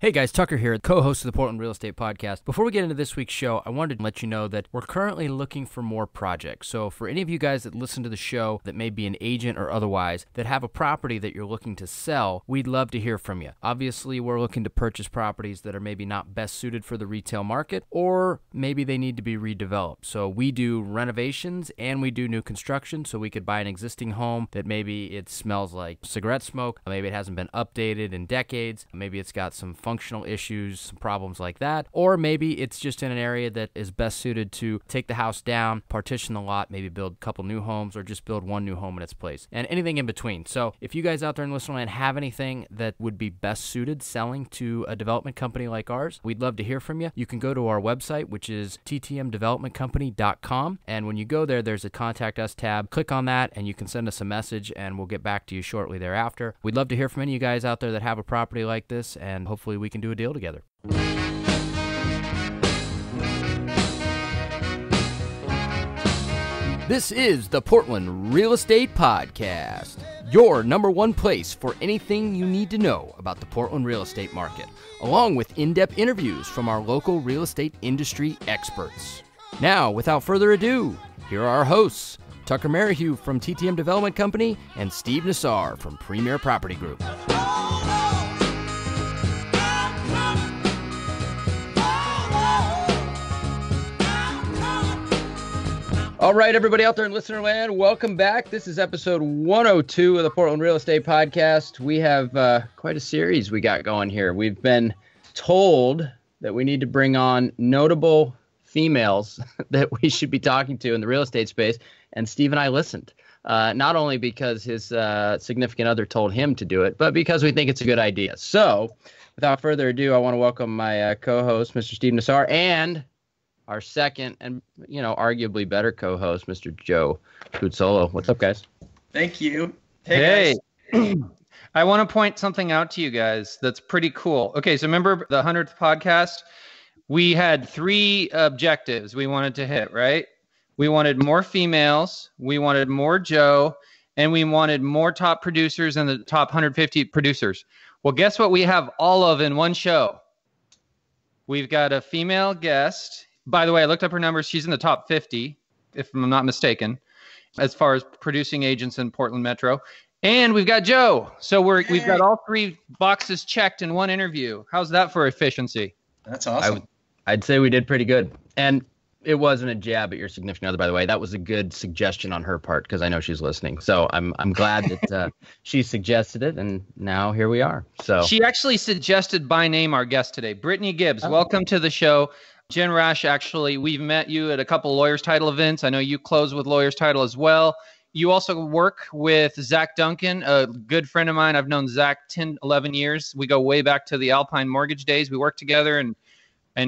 Hey guys, Tucker here, co-host of the Portland Real Estate Podcast. Before we get into this week's show, I wanted to let you know that we're currently looking for more projects. So for any of you guys that listen to the show that may be an agent or otherwise that have a property that you're looking to sell, we'd love to hear from you. Obviously, we're looking to purchase properties that are maybe not best suited for the retail market, or maybe they need to be redeveloped. So we do renovations and we do new construction, so we could buy an existing home that maybe it smells like cigarette smoke, maybe it hasn't been updated in decades, maybe it's got some functional issues, some problems like that, or maybe it's just in an area that is best suited to take the house down, partition the lot, maybe build a couple new homes, or just build one new home in its place, and anything in between. So if you guys out there in Listener Land have anything that would be best suited selling to a development company like ours, we'd love to hear from you. You can go to our website, which is ttmdevelopmentcompany.com, and when you go there, there's a Contact Us tab. Click on that, and you can send us a message, and we'll get back to you shortly thereafter. We'd love to hear from any of you guys out there that have a property like this, and hopefully we can do a deal together. This is the Portland Real Estate Podcast, your number one place for anything you need to know about the Portland real estate market, along with in-depth interviews from our local real estate industry experts. Now, without further ado, here are our hosts, Tucker Merrihew from TTM Development Company and Steve Nassar from Premier Property Group. All right, everybody out there in Listener Land, welcome back. This is episode 102 of the Portland Real Estate Podcast. We have quite a series we got going here. We've been told that we need to bring on notable females that we should be talking to in the real estate space, and Steve and I listened. Not only because his significant other told him to do it, but because we think it's a good idea. So, without further ado, I want to welcome my co-host, Mr. Steve Nassar, and our second and, arguably better co-host, Mr. Joe Cuzzolo. What's up, guys? Thank you. Hey. I want to point something out to you guys that's pretty cool. Okay, so remember the 100th podcast? We had 3 objectives we wanted to hit, right? We wanted more females, we wanted more Joe, and we wanted more top producers and the top 150 producers. Well, guess what we have all of in one show? We've got a female guest. By the way, I looked up her numbers. She's in the top 50, if I'm not mistaken, as far as producing agents in Portland Metro. And we've got Joe. So we've got all 3 boxes checked in one interview. How's that for efficiency? That's awesome. I'd say we did pretty good. And it wasn't a jab at your significant other, by the way. That was a good suggestion on her part because I know she's listening. So I'm glad that she suggested it, and now here we are. So she actually suggested by name our guest today, Brittany Gibbs. Oh. Welcome to the show. Jen Rash, actually, we've met you at a couple of Lawyers Title events. I know you close with Lawyers Title as well. You also work with Zach Duncan, a good friend of mine. I've known Zach 10, 11 years. We go way back to the Alpine Mortgage days. We worked together, and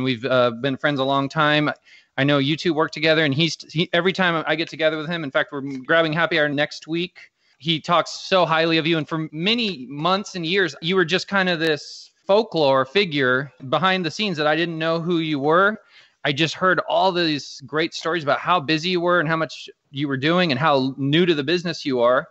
we've been friends a long time. I know you two work together, and he every time I get together with him, in fact, we're grabbing happy hour next week, he talks so highly of you. And for many months and years, you were just kind of this folklore figure behind the scenes that I didn't know who you were. I just heard all these great stories about how busy you were and how much you were doing and how new to the business you are.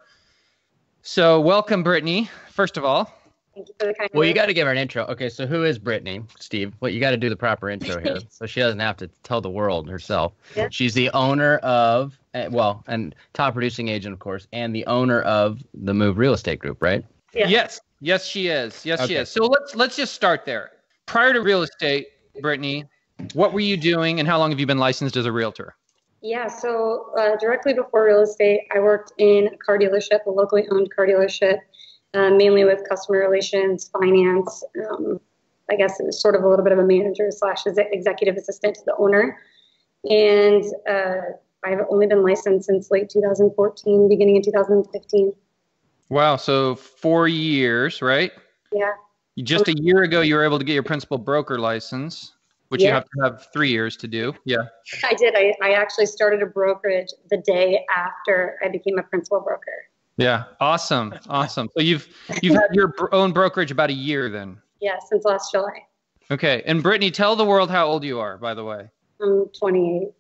So welcome, Brittany, first of all. Thank you for the kind Well, you got to give her an intro. Okay, so who is Brittany, Steve? Well, you got to do the proper intro here so she doesn't have to tell the world herself. Yeah. She's the owner of, and top producing agent, of course, and the owner of the Move Real Estate Group, right? Yeah. Yes, she is. Yes, okay. She is. So let's just start there. Prior to real estate, Brittany, what were you doing and how long have you been licensed as a realtor? Yeah, so directly before real estate, I worked in a car dealership, a locally owned car dealership, mainly with customer relations, finance. I guess it was sort of a little bit of a manager / executive assistant to the owner. And I've only been licensed since late 2014, beginning of 2015. Wow. So 4 years, right? Yeah. Just a year ago, you were able to get your principal broker license, which you have to have 3 years to do. Yeah. I did. I actually started a brokerage the day after I became a principal broker. Yeah. Awesome. So you've had your own brokerage about a year then? Yeah, since last July. Okay. And Brittany, tell the world how old you are, by the way. I'm 28.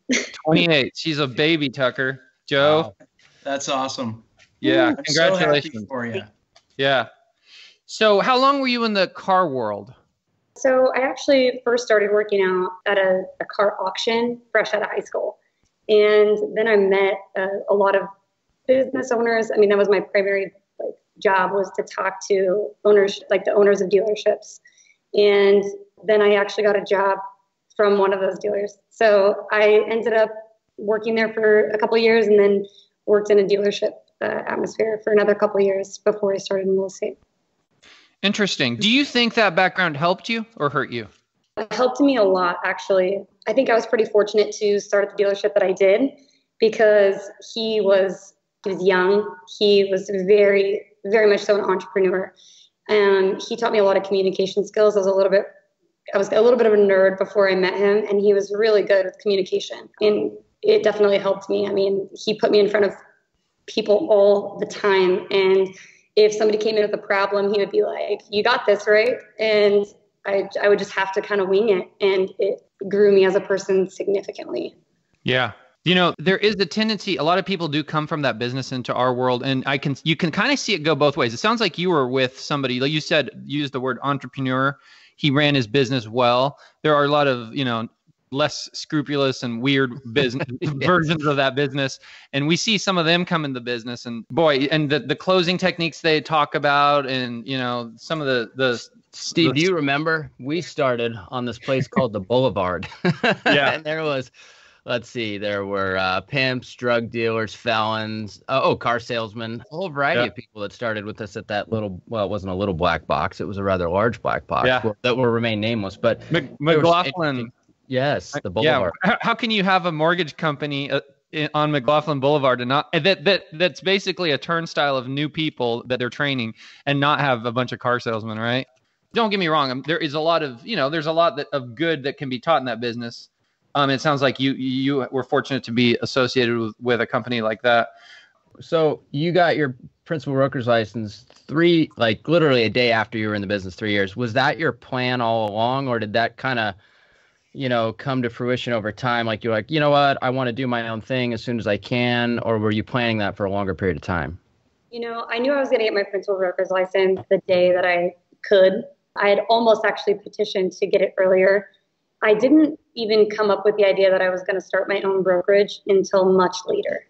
28. She's a baby, Tucker. Joe? Wow. That's awesome. Yeah, I'm congratulations. so happy for you. Yeah. So how long were you in the car world? So I actually first started working out at a car auction fresh out of high school. And then I met a lot of business owners. I mean, that was my primary job, was to talk to owners, like the owners of dealerships. And then I actually got a job from one of those dealers. So I ended up working there for a couple of years and then worked in a dealership atmosphere for another couple of years before I started in real estate. Interesting. Do you think that background helped you or hurt you? It helped me a lot, actually. I think I was pretty fortunate to start at the dealership that I did because he was young. He was very, very much so an entrepreneur. And he taught me a lot of communication skills. I was a little bit of a nerd before I met him, and he was really good with communication. And it definitely helped me. I mean, he put me in front of people all the time. And if somebody came in with a problem, he would be like, "You got this, right?" And I would just have to kind of wing it. And it grew me as a person significantly. Yeah. You know, there is a tendency, a lot of people do come from that business into our world, and you can kind of see it go both ways. It sounds like you were with somebody, like you said, used the word entrepreneur. He ran his business well. There are a lot of, less scrupulous and weird business versions of that business. And we see some of them come in the business, and boy, and the closing techniques they talk about, and, some of the Steve, do you remember we started on this place called the Boulevard? Yeah. And there was, let's see, there were pimps, drug dealers, felons, car salesmen, a whole variety of people that started with us at that little, well, it wasn't a little black box. It was a rather large black box that will remain nameless. But McLaughlin. Yes, the Boulevard. Yeah. How can you have a mortgage company on McLaughlin Boulevard and not that's basically a turnstile of new people that they're training and not have a bunch of car salesmen, right? Don't get me wrong. There is a lot of, there's a lot of good that can be taught in that business. It sounds like you were fortunate to be associated with a company like that. So you got your principal broker's license literally a day after you were in the business, 3 years. Was that your plan all along, or did that kind of, come to fruition over time? Like you're like, you know what, I want to do my own thing as soon as I can, or were you planning that for a longer period of time? I knew I was going to get my principal broker's license the day that I could. I had almost actually petitioned to get it earlier. I didn't even come up with the idea that I was going to start my own brokerage until much later.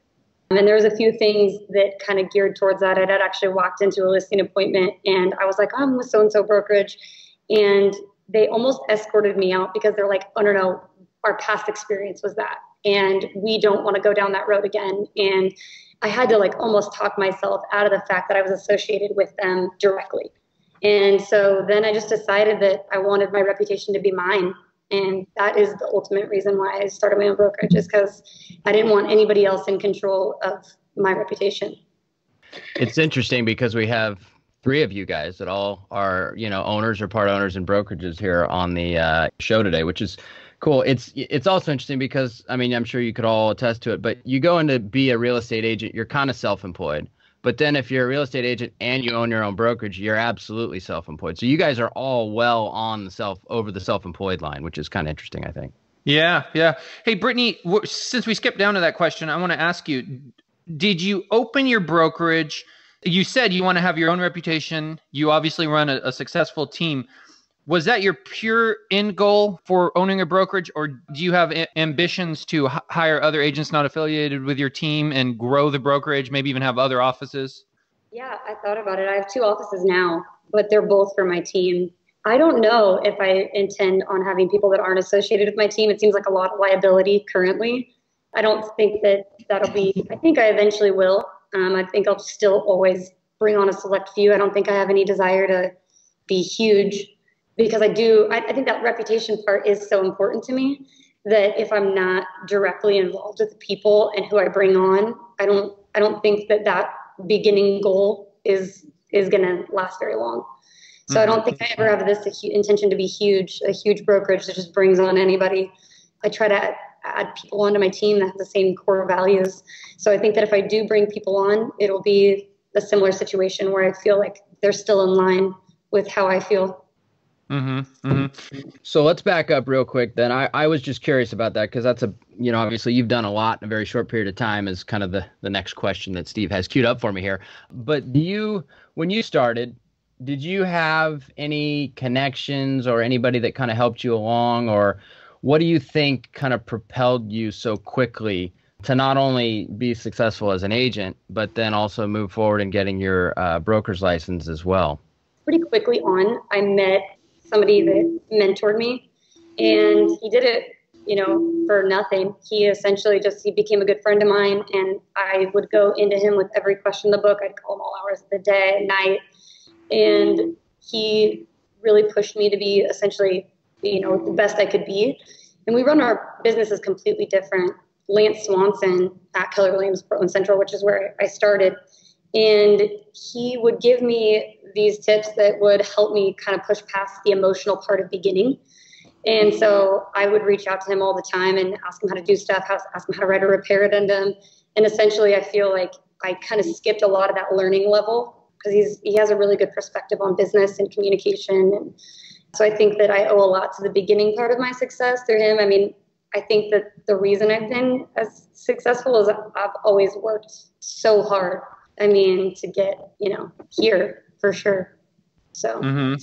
And there was a few things that kind of geared towards that. I had actually walked into a listing appointment and I was like, I'm with so-and-so brokerage. And they almost escorted me out because they're like, oh, no, our past experience was that. And we don't want to go down that road again. And I had to almost talk myself out of the fact that I was associated with them directly. And so then I just decided that I wanted my reputation to be mine. And that is the ultimate reason why I started my own brokerage, is because I didn't want anybody else in control of my reputation. It's interesting because we have 3 of you guys that all are, owners or part owners and brokerages here on the show today, which is cool. It's also interesting because, I'm sure you could all attest to it, but you go in to be a real estate agent, you're kind of self-employed. But then if you're a real estate agent and you own your own brokerage, you're absolutely self-employed. So you guys are all well on over the self-employed line, which is kind of interesting, I think. Yeah. Yeah. Hey, Brittany, since we skipped down to that question, I want to ask you, did you open your brokerage? You said you want to have your own reputation. You obviously run a successful team. Was that your pure end goal for owning a brokerage, or do you have ambitions to hire other agents not affiliated with your team and grow the brokerage, maybe even have other offices? Yeah, I thought about it. I have 2 offices now, but they're both for my team. I don't know if I intend on having people that aren't associated with my team. It seems like a lot of liability currently. I don't think that'll be, I think I eventually will. I think I'll still always bring on a select few. I don't think I have any desire to be huge, because I think that reputation part is so important to me that if I'm not directly involved with the people and who I bring on, I don't think that beginning goal is going to last very long. So I don't think I ever have this intention to be a huge brokerage that just brings on anybody. I try to add people onto my team that have the same core values. So I think that if I do bring people on, it'll be a similar situation where I feel like they're still in line with how I feel. Mm-hmm. Mm-hmm. So let's back up real quick then. I was just curious about that because that's obviously you've done a lot in a very short period of time is kind of the next question that Steve has queued up for me here. But when you started, did you have any connections or anybody that kind of helped you along, or what do you think kind of propelled you so quickly to not only be successful as an agent, but then also move forward in getting your broker's license as well? Pretty quickly on, I met somebody that mentored me, and he did it, for nothing. He became a good friend of mine, and I would go into him with every question in the book. I'd call him all hours of the day and night, and he really pushed me to be essentially, the best I could be. And we run our businesses completely different. Lance Swanson at Keller Williams Portland Central, which is where I started, and he would give me these tips that would help me kind of push past the emotional part of beginning. And so I would reach out to him all the time and ask him how to do stuff, ask him how to write a repair addendum. And essentially, I feel like I kind of skipped a lot of that learning level because he has a really good perspective on business and communication. And so I think that I owe a lot to the beginning part of my success through him. I mean, I think that the reason I've been as successful is I've always worked so hard. I mean, to get, here for sure. So. Mm-hmm.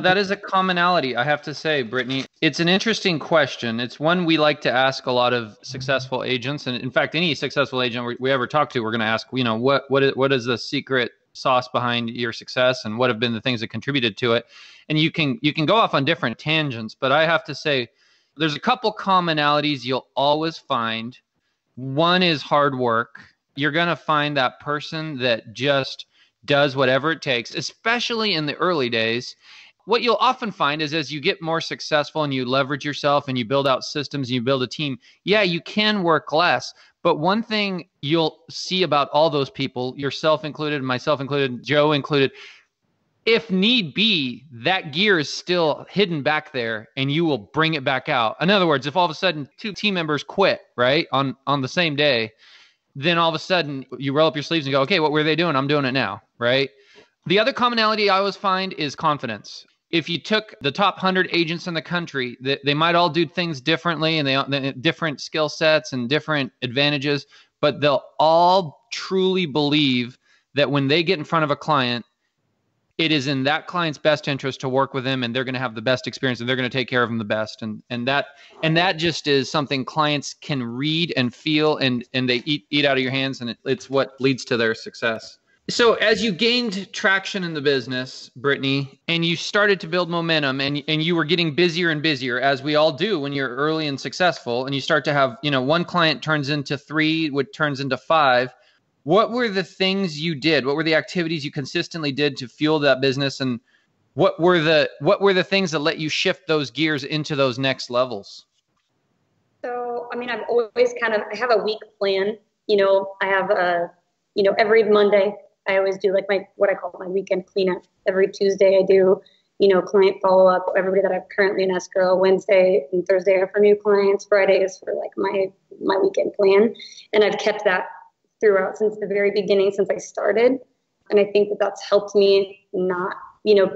That is a commonality, I have to say, Brittany. It's an interesting question. It's one we like to ask a lot of successful agents. And in fact, any successful agent we ever talk to, we're going to ask, what is the secret sauce behind your success, and what have been the things that contributed to it? And you can go off on different tangents, but I have to say there's a couple commonalities you'll always find. One is hard work. You're going to find that person that just does whatever it takes, especially in the early days. What you'll often find is as you get more successful and you leverage yourself and you build out systems and you build a team, yeah, you can work less. But one thing you'll see about all those people, yourself included, myself included, Joe included, if need be, that gear is still hidden back there and you will bring it back out. In other words, if all of a sudden 2 team members quit, right, on the same day, then all of a sudden you roll up your sleeves and go, okay, what were they doing? I'm doing it now, right? The other commonality I always find is confidence. If you took the top 100 agents in the country, they might all do things differently and they different skill sets and different advantages, but they'll all truly believe that when they get in front of a client, it is in that client's best interest to work with them, and they're going to have the best experience, and they're going to take care of them the best. And that just is something clients can read and feel, and they eat out of your hands, and it's what leads to their success. So as you gained traction in the business, Brittany, and you started to build momentum, and you were getting busier and busier, as we all do when you're early and successful, and you start to have, one client turns into 3, which turns into 5. What were the things you did? What were the activities you consistently did to fuel that business? And what were the things that let you shift those gears into those next levels? So, I mean, I've always I have a week plan. I have every Monday, I always do like what I call my weekend cleanup. Every Tuesday I do, client follow up, everybody that I've currently in escrow. Wednesday and Thursday are for new clients. Friday is for like my weekend plan. And I've kept that throughout since the very beginning, since I started. And I think that that's helped me not,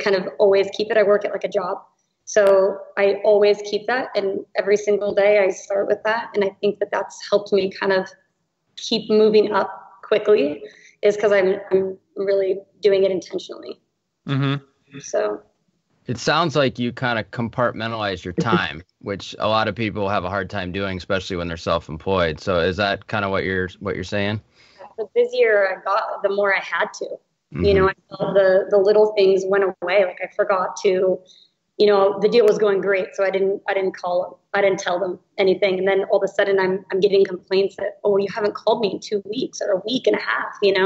kind of always keep it. I work at like a job. So I always keep that. And every single day I start with that. And I think that that's helped me kind of keep moving up quickly, is because I'm really doing it intentionally. Mm-hmm. So it sounds like you kind of compartmentalize your time, which a lot of people have a hard time doing, especially when they're self-employed. So is that kind of what you're saying? The busier I got, the more I had to. Mm-hmm. I felt the little things went away. Like I forgot to, the deal was going great, so I didn't call them. I didn't tell them anything. And then all of a sudden I'm getting complaints that, oh, you haven't called me in 2 weeks or a week and a half, And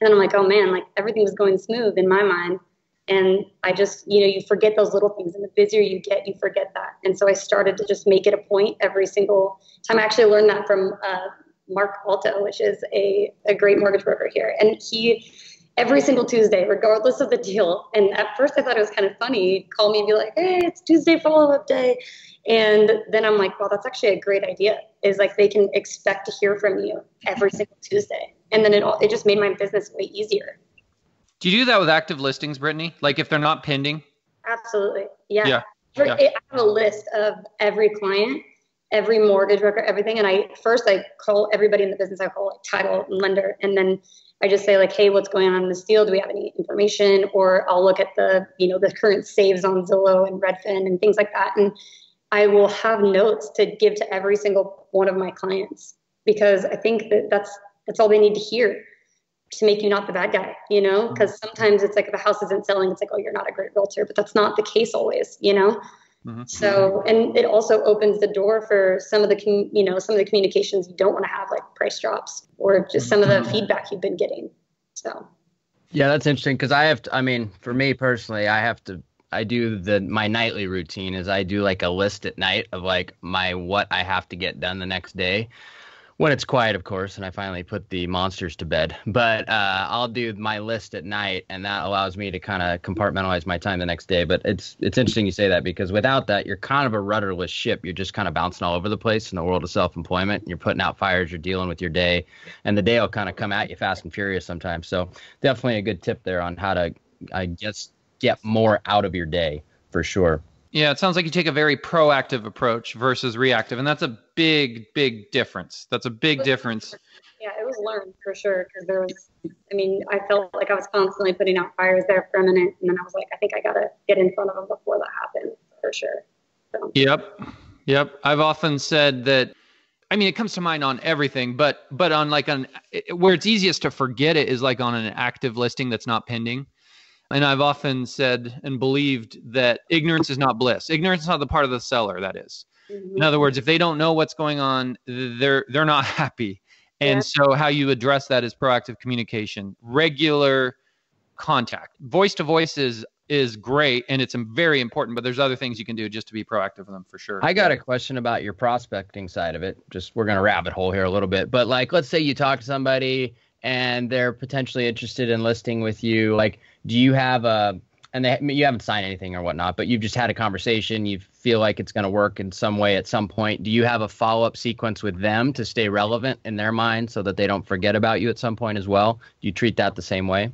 then I'm like, oh man, like everything was going smooth in my mind. And I just, you forget those little things, and the busier you get, you forget that. And so I started to just make it a point every single time. I actually learned that from Mark Alto, which is a great mortgage broker here. And he, every single Tuesday, regardless of the deal. And at first I thought it was kind of funny. He'd call me and be like, hey, it's Tuesday follow-up day. And then I'm like, well, that's actually a great idea. Is like they can expect to hear from you every single Tuesday. And then it just made my business way easier. Do you do that with active listings, Brittany? Like if they're not pending? Absolutely. Yeah. I have a list of every client, every mortgage broker, everything. And I call everybody in the business. I call it title and lender. And then I just say like, hey, what's going on in this deal? Do we have any information? Or I'll look at the, the current saves on Zillow and Redfin and things like that. And I will have notes to give to every single one of my clients, because I think that's all they need to hear to make you not the bad guy, because sometimes it's like, if a house isn't selling, it's like, oh, you're not a great realtor, but that's not the case always, Mm-hmm. So, and it also opens the door for some of the communications you don't want to have, like price drops or just some of the feedback you've been getting. So. Yeah, that's interesting, because for me personally, I do my nightly routine is I do like a list at night of like what I have to get done the next day. When it's quiet, of course, and I finally put the monsters to bed. But I'll do my list at night, and that allows me to kind of compartmentalize my time the next day. But it's interesting you say that, because without that, you're kind of a rudderless ship. You're just kind of bouncing all over the place in the world of self-employment. You're putting out fires, you're dealing with your day, and the day will kind of come at you fast and furious sometimes. So definitely a good tip there on how to, I guess, get more out of your day, for sure. Yeah, it sounds like you take a very proactive approach versus reactive, and that's a big, big difference. That's a big difference. Yeah, it was learned for sure, because I felt like I was constantly putting out fires there for a minute, and then I was like, I think I got to get in front of them before that happens, for sure. So. Yep. I've often said that, it comes to mind on everything, but on where it's easiest to forget it is like on an active listing that's not pending. And I've often said and believed that ignorance is not bliss. Ignorance is not the part of the seller, that is. Mm-hmm. In other words, if they don't know what's going on, they're not happy. And so how you address that is proactive communication, regular contact. Voice to voice is great, and it's very important, but there's other things you can do just to be proactive with them, for sure. I got a question about your prospecting side of it. We're going to rabbit hole here a little bit, but like, let's say you talk to somebody and they're potentially interested in listing with you. Like, do you have you haven't signed anything or whatnot, but you've just had a conversation, you feel like it's going to work in some way at some point. Do you have a follow-up sequence with them to stay relevant in their mind so that they don't forget about you at some point as well? Do you treat that the same way?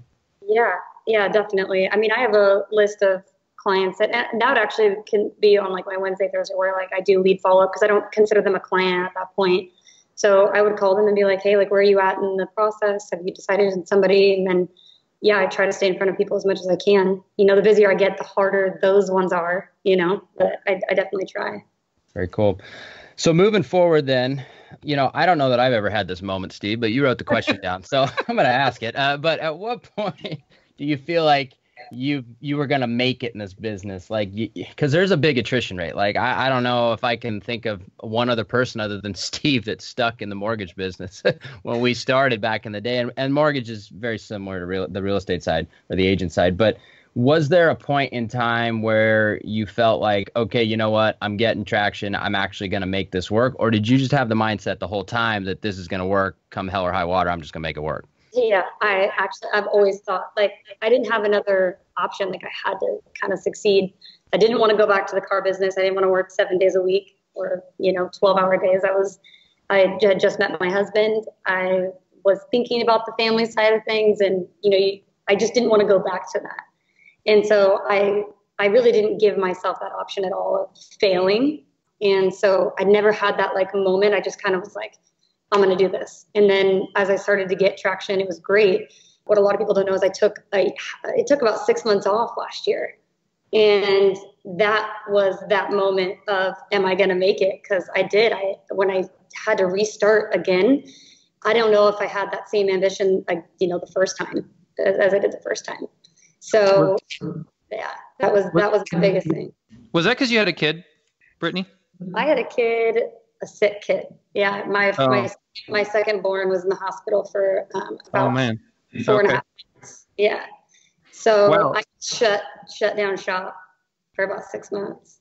Yeah, definitely. I have a list of clients that actually can be on like my Wednesday, Thursday, where like I do lead follow-up, because I don't consider them a client at that point. So I would call them and be like, hey, like, where are you at in the process? Have you decided on somebody? And then, I try to stay in front of people as much as I can. The busier I get, the harder those ones are, but I definitely try. Very cool. So moving forward then, I don't know that I've ever had this moment, Steve, but you wrote the question down, so I'm going to ask it. But at what point do you feel like you were going to make it in this business? Like, because there's a big attrition rate. Like, I don't know if I can think of one other person other than Steve that's stuck in the mortgage business when we started back in the day. And mortgage is very similar to the real estate side or the agent side. But was there a point in time where you felt like, okay, you know what, I'm getting traction, I'm actually going to make this work? Or did you just have the mindset the whole time that this is going to work, come hell or high water, I'm just going to make it work? Yeah, I've always thought, like, I didn't have another option. Like, I had to kind of succeed. I didn't want to go back to the car business. I didn't want to work 7 days a week or, 12-hour days. I had just met my husband. I was thinking about the family side of things, and, I just didn't want to go back to that. And so I really didn't give myself that option at all of failing. And so I never had that like moment. I just kind of was like, I'm going to do this. And then as I started to get traction, it was great. What a lot of people don't know is it took about 6 months off last year. And that was that moment of, am I going to make it? Because I did. When I had to restart again, I don't know if I had that same ambition, the first time as I did the first time. So yeah, that was the biggest thing. Was that because you had a kid, Brittany? I had a kid, a sick kid. Yeah, my second born was in the hospital for about 4.5 months. Yeah, so wow. I shut down shop for about 6 months.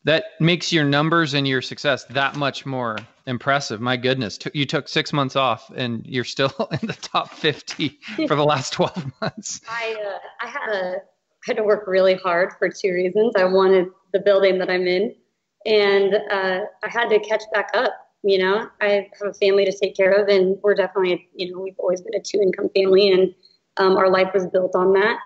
That makes your numbers and your success that much more impressive. My goodness, you took 6 months off and you're still in the top 50 for the last 12 months. I had to work really hard for 2 reasons. I wanted the building that I'm in, and I had to catch back up. I have a family to take care of, and we're definitely, we've always been a 2-income family, and our life was built on that.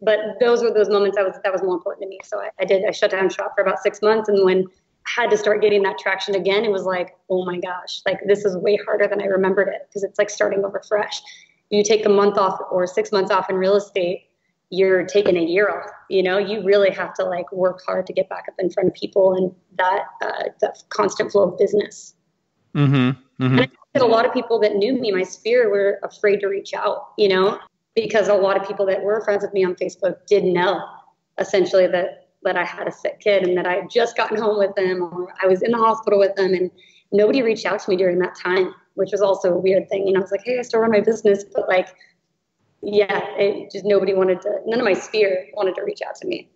But those were those moments that was more important to me. So I shut down shop for about 6 months. And when I had to start getting that traction again, it was like, oh my gosh, like this is way harder than I remembered it, because it's like starting over fresh. you take a month off or 6 months off in real estate, you're taking a year off. You know, you really have to like work hard to get back up in front of people and that constant flow of business. Mm-hmm. Mm-hmm. And I think that a lot of people that knew me, my sphere, were afraid to reach out, you know, because a lot of people that were friends with me on Facebook didn't know essentially that I had a sick kid and that I had just gotten home with them, or I was in the hospital with them, and nobody reached out to me during that time, which was also a weird thing. You know, I was like, hey, I still run my business, but like, yeah, it just none of my sphere wanted to reach out to me.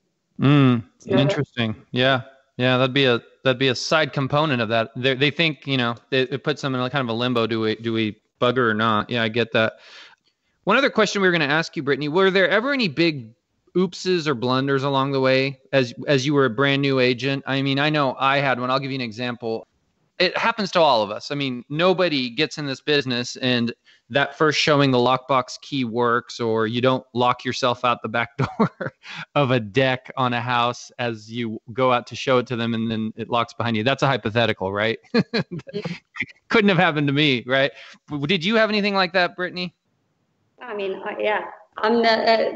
Interesting. Yeah. Yeah. That'd be a side component of that. They think, you know, it puts them in a kind of a limbo. Do we bug her or not? Yeah, I get that. One other question we were going to ask you, Brittany, were there ever any big oopses or blunders along the way as you were a brand new agent? I mean, I know I had one. I'll give you an example. It happens to all of us. I mean, nobody gets in this business and that first showing the lockbox key works, or you don't lock yourself out the back door of a deck on a house as you go out to show it to them and then it locks behind you. That's a hypothetical, right? Couldn't have happened to me, right? Did you have anything like that, Brittany? I mean, yeah, I'm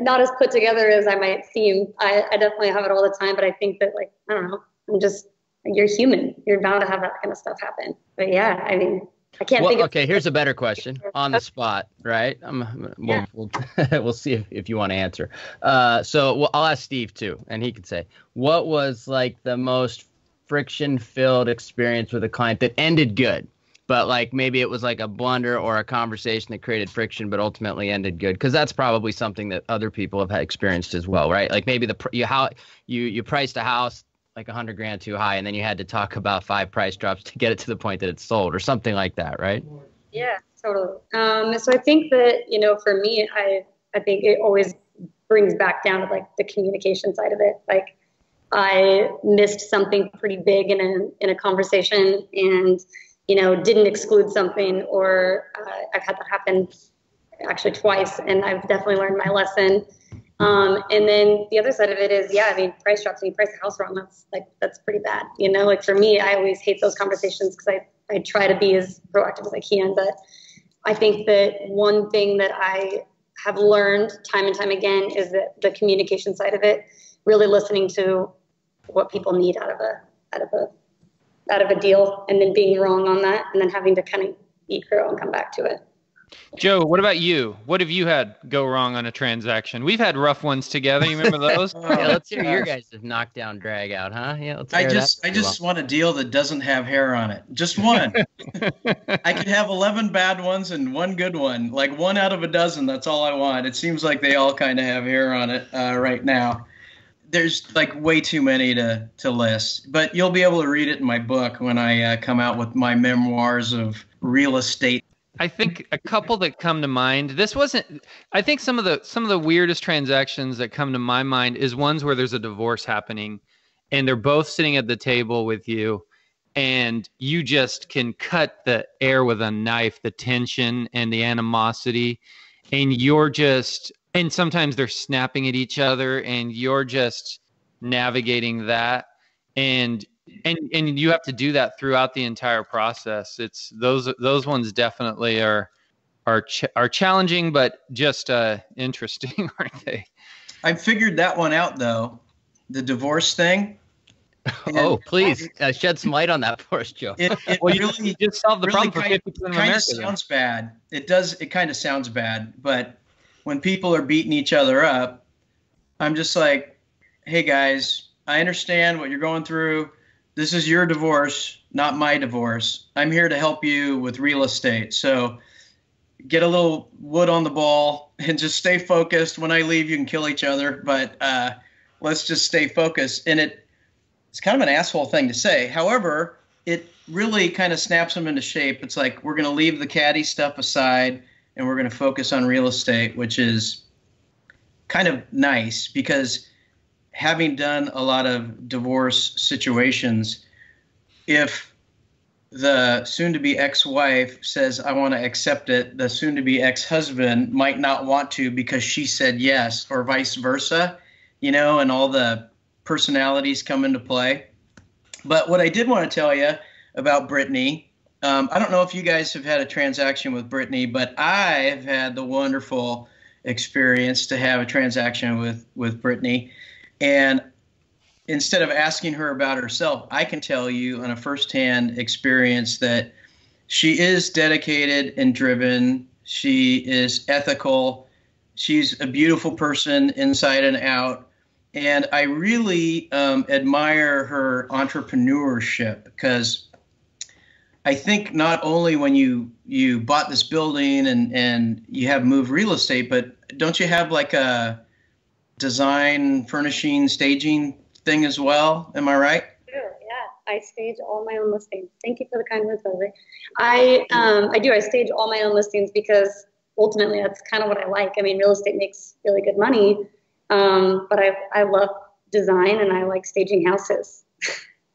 not as put together as I might seem. I definitely have it all the time, but I think that, like, I don't know, you're human. You're bound to have that kind of stuff happen. But yeah, I mean, I can't think of. Okay, here's a better question on the spot, right? We'll see if you want to answer. So I'll ask Steve too, and he could say, what was like the most friction-filled experience with a client that ended good? But like maybe it was like a blunder or a conversation that created friction, but ultimately ended good. Because that's probably something that other people have had experienced as well, right? Like maybe you priced a house like $100,000 too high, and then you had to talk about 5 price drops to get it to the point that it's sold, or something like that, right? Yeah, totally. So I think that, you know, for me, I think it always brings back down to like the communication side of it. Like I missed something pretty big in a conversation, and you know, didn't exclude something, or I've had that happen actually twice, and I've definitely learned my lesson. And then the other side of it is, yeah, I mean, price drops, when you price a house wrong, that's pretty bad. You know, like for me, I always hate those conversations because I try to be as proactive as I can. But I think that one thing that I have learned time and time again is that the communication side of it, really listening to what people need out of a deal, and then being wrong on that, and then having to kind of eat crow and come back to it. Joe, what about you? What have you had go wrong on a transaction? We've had rough ones together. You remember those? Yeah, let's hear your guys' knockdown drag out, huh? Yeah, I just want a deal that doesn't have hair on it. Just one. I could have 11 bad ones and one good one. Like 1 out of a dozen. That's all I want. It seems like they all kind of have hair on it right now. There's like way too many to list, but you'll be able to read it in my book when I come out with my memoirs of real estate. I think a couple that come to mind. I think some of the weirdest transactions that come to my mind is ones where there's a divorce happening, and they're both sitting at the table with you, and you just can cut the air with a knife, the tension and the animosity, and and sometimes they're snapping at each other, and you're just navigating that, and you have to do that throughout the entire process. It's those ones definitely are challenging, but just interesting, aren't they? I figured that one out though, the divorce thing. Oh, please shed some light on that for us, Joe. It really just solved the problem for 50% of America. Kind of sounds bad. It does. It kind of sounds bad, but when people are beating each other up, I'm just like, hey guys, I understand what you're going through. This is your divorce, not my divorce. I'm here to help you with real estate. So get a little wood on the ball and just stay focused. When I leave, you can kill each other, but let's just stay focused. And it's kind of an asshole thing to say. However, it really kind of snaps them into shape. It's like, we're going to leave the catty stuff aside and we're going to focus on real estate, which is kind of nice because having done a lot of divorce situations, if the soon-to-be ex-wife says, I want to accept it, the soon-to-be ex-husband might not want to because she said yes, or vice versa, you know, and all the personalities come into play. But what I did want to tell you about Brittany I don't know if you guys have had a transaction with Brittany, but I have had the wonderful experience to have a transaction with Brittany. And instead of asking her about herself, I can tell you on a firsthand experience that she is dedicated and driven. She is ethical. She's a beautiful person inside and out. And I really admire her entrepreneurship, because I think not only when you bought this building and you have moved real estate, but don't you have like a design, furnishing, staging thing as well? Am I right? Sure, yeah. I stage all my own listings. Thank you for the kind words, Leslie. I do. I stage all my own listings because ultimately that's kind of what I like. I mean, real estate makes really good money, but I love design and I like staging houses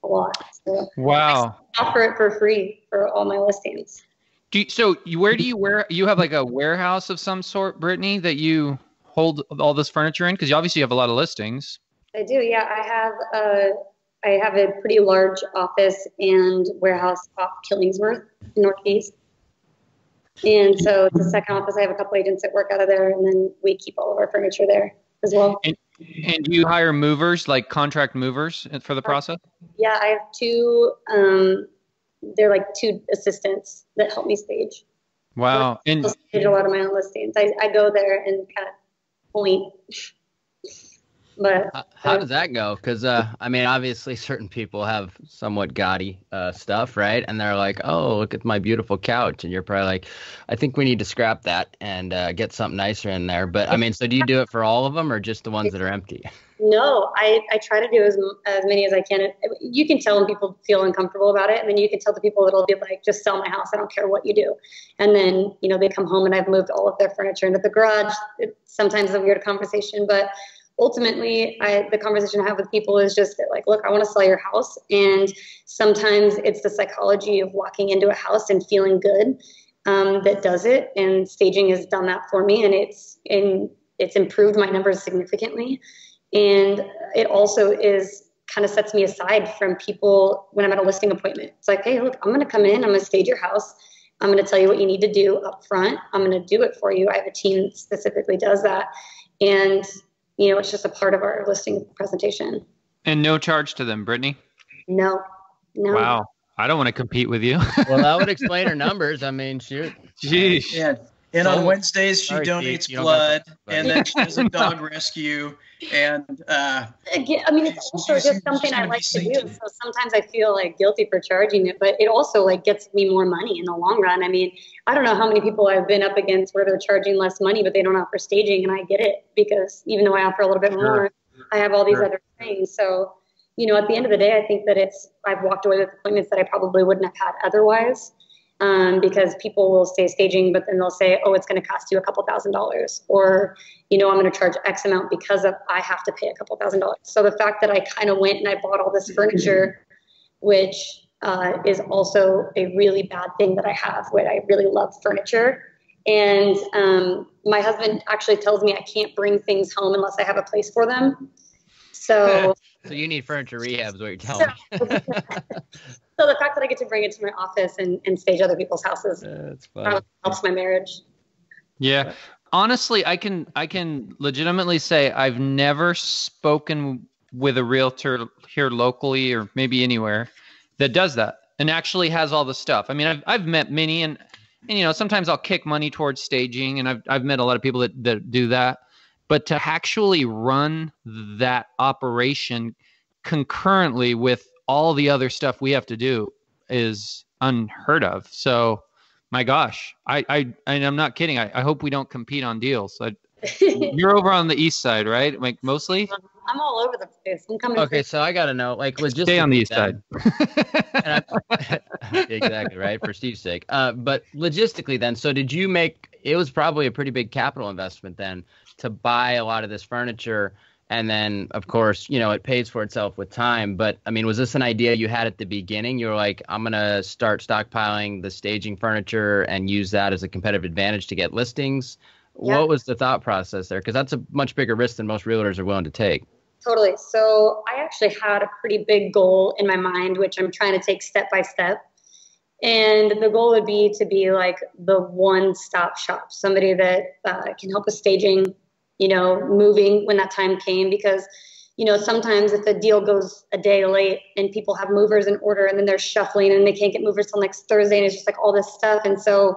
a lot. So Wow. I offer it for free for all my listings. Where do you have like a warehouse of some sort, Brittany, that you hold all this furniture in? Because you obviously have a lot of listings. I do, yeah. I have a pretty large office and warehouse off Killingsworth, Northeast. And so it's the second office. I have a couple agents that work out of there, and then we keep all of our furniture there as well. And do you hire movers, like contract movers for the process? Yeah, I have two. They're like two assistants that help me stage. Wow. And I stage a lot of my own listings. I go there and kind of point. But how does that go? Because I mean, obviously, certain people have somewhat gaudy stuff, right? And they're like, "Oh, look at my beautiful couch," and you're probably like, "I think we need to scrap that and get something nicer in there." But I mean, so do you do it for all of them, or just the ones that are empty? No, I try to do as many as I can. You can tell when people feel uncomfortable about it, and then you can tell the people that'll be like, "Just sell my house. I don't care what you do." And then they come home and I've moved all of their furniture into the garage. It's sometimes a weird conversation, but ultimately, the conversation I have with people is just that, like, look, I want to sell your house. And sometimes it's the psychology of walking into a house and feeling good that does it. And staging has done that for me. And it's improved my numbers significantly. And it also kind of sets me aside from people when I'm at a listing appointment. It's like, hey, look, I'm going to come in. I'm going to stage your house. I'm going to tell you what you need to do up front. I'm going to do it for you. I have a team that specifically does that. And it's just a part of our listing presentation. And no charge to them, Brittany? No. Wow. I don't want to compete with you. Well, that would explain her numbers. I mean, shoot. Jeez. Yeah. And on Wednesdays, she donates blood, and then she does a dog rescue. And again, I mean, it's also just something I like to do. So sometimes I feel like guilty for charging it, but it also like gets me more money in the long run. I mean, I don't know how many people I've been up against where they're charging less money, but they don't offer staging, and I get it because even though I offer a little bit more, I have all these other things. So, at the end of the day, I think that I've walked away with appointments that I probably wouldn't have had otherwise. Because people will say staging, but then they'll say, oh, it's going to cost you a couple $1,000s, or, I'm going to charge X amount because I have to pay a couple $1,000s. So the fact that I kind of went and I bought all this furniture, which is also a really bad thing that I have, where I really love furniture. And my husband actually tells me I can't bring things home unless I have a place for them. So you need furniture rehab is what you're telling me. So the fact that I get to bring it to my office and stage other people's houses that's fun. Helps my marriage. Yeah. Honestly, I can legitimately say I've never spoken with a realtor here locally or maybe anywhere that does that and actually has all the stuff. I mean, I've met many and sometimes I'll kick money towards staging, and I've met a lot of people that do that. But to actually run that operation concurrently with all the other stuff we have to do is unheard of. So, my gosh, and I'm not kidding. I hope we don't compete on deals. You're over on the east side, right? Like mostly? I'm all over the place. I'm coming. Okay, so I got to know, like, logistically. Stay on the east side. Exactly, right, for Steve's sake. But logistically then, so did you it was probably a pretty big capital investment then to buy a lot of this furniture. And then, of course, it pays for itself with time. But, I mean, was this an idea you had at the beginning? You were like, I'm going to start stockpiling the staging furniture and use that as a competitive advantage to get listings. Yeah. What was the thought process there? Because that's a much bigger risk than most realtors are willing to take. Totally. So I actually had a pretty big goal in my mind, which I'm trying to take step by step. And the goal would be to be like the one-stop shop, somebody that can help with staging, moving when that time came. Because, sometimes if a deal goes a day late and people have movers in order and then they're shuffling and they can't get movers till next Thursday, and it's just like all this stuff. And so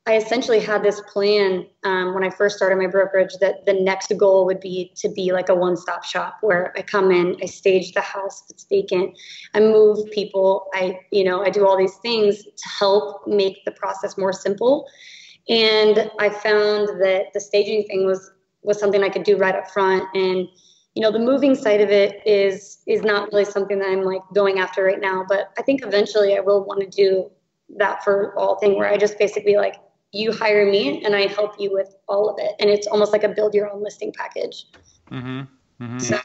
I essentially had this plan when I first started my brokerage that the next goal would be to be like a one-stop shop where I come in, I stage the house if it's vacant, I move people, I do all these things to help make the process more simple. And I found that the staging thing was something I could do right up front. And the moving side of it is not really something that I'm like going after right now, but I think eventually I will want to do that for all thing where I just basically like, you hire me and I help you with all of it. And it's almost like a build your own listing package. Mm-hmm. Mm-hmm. So,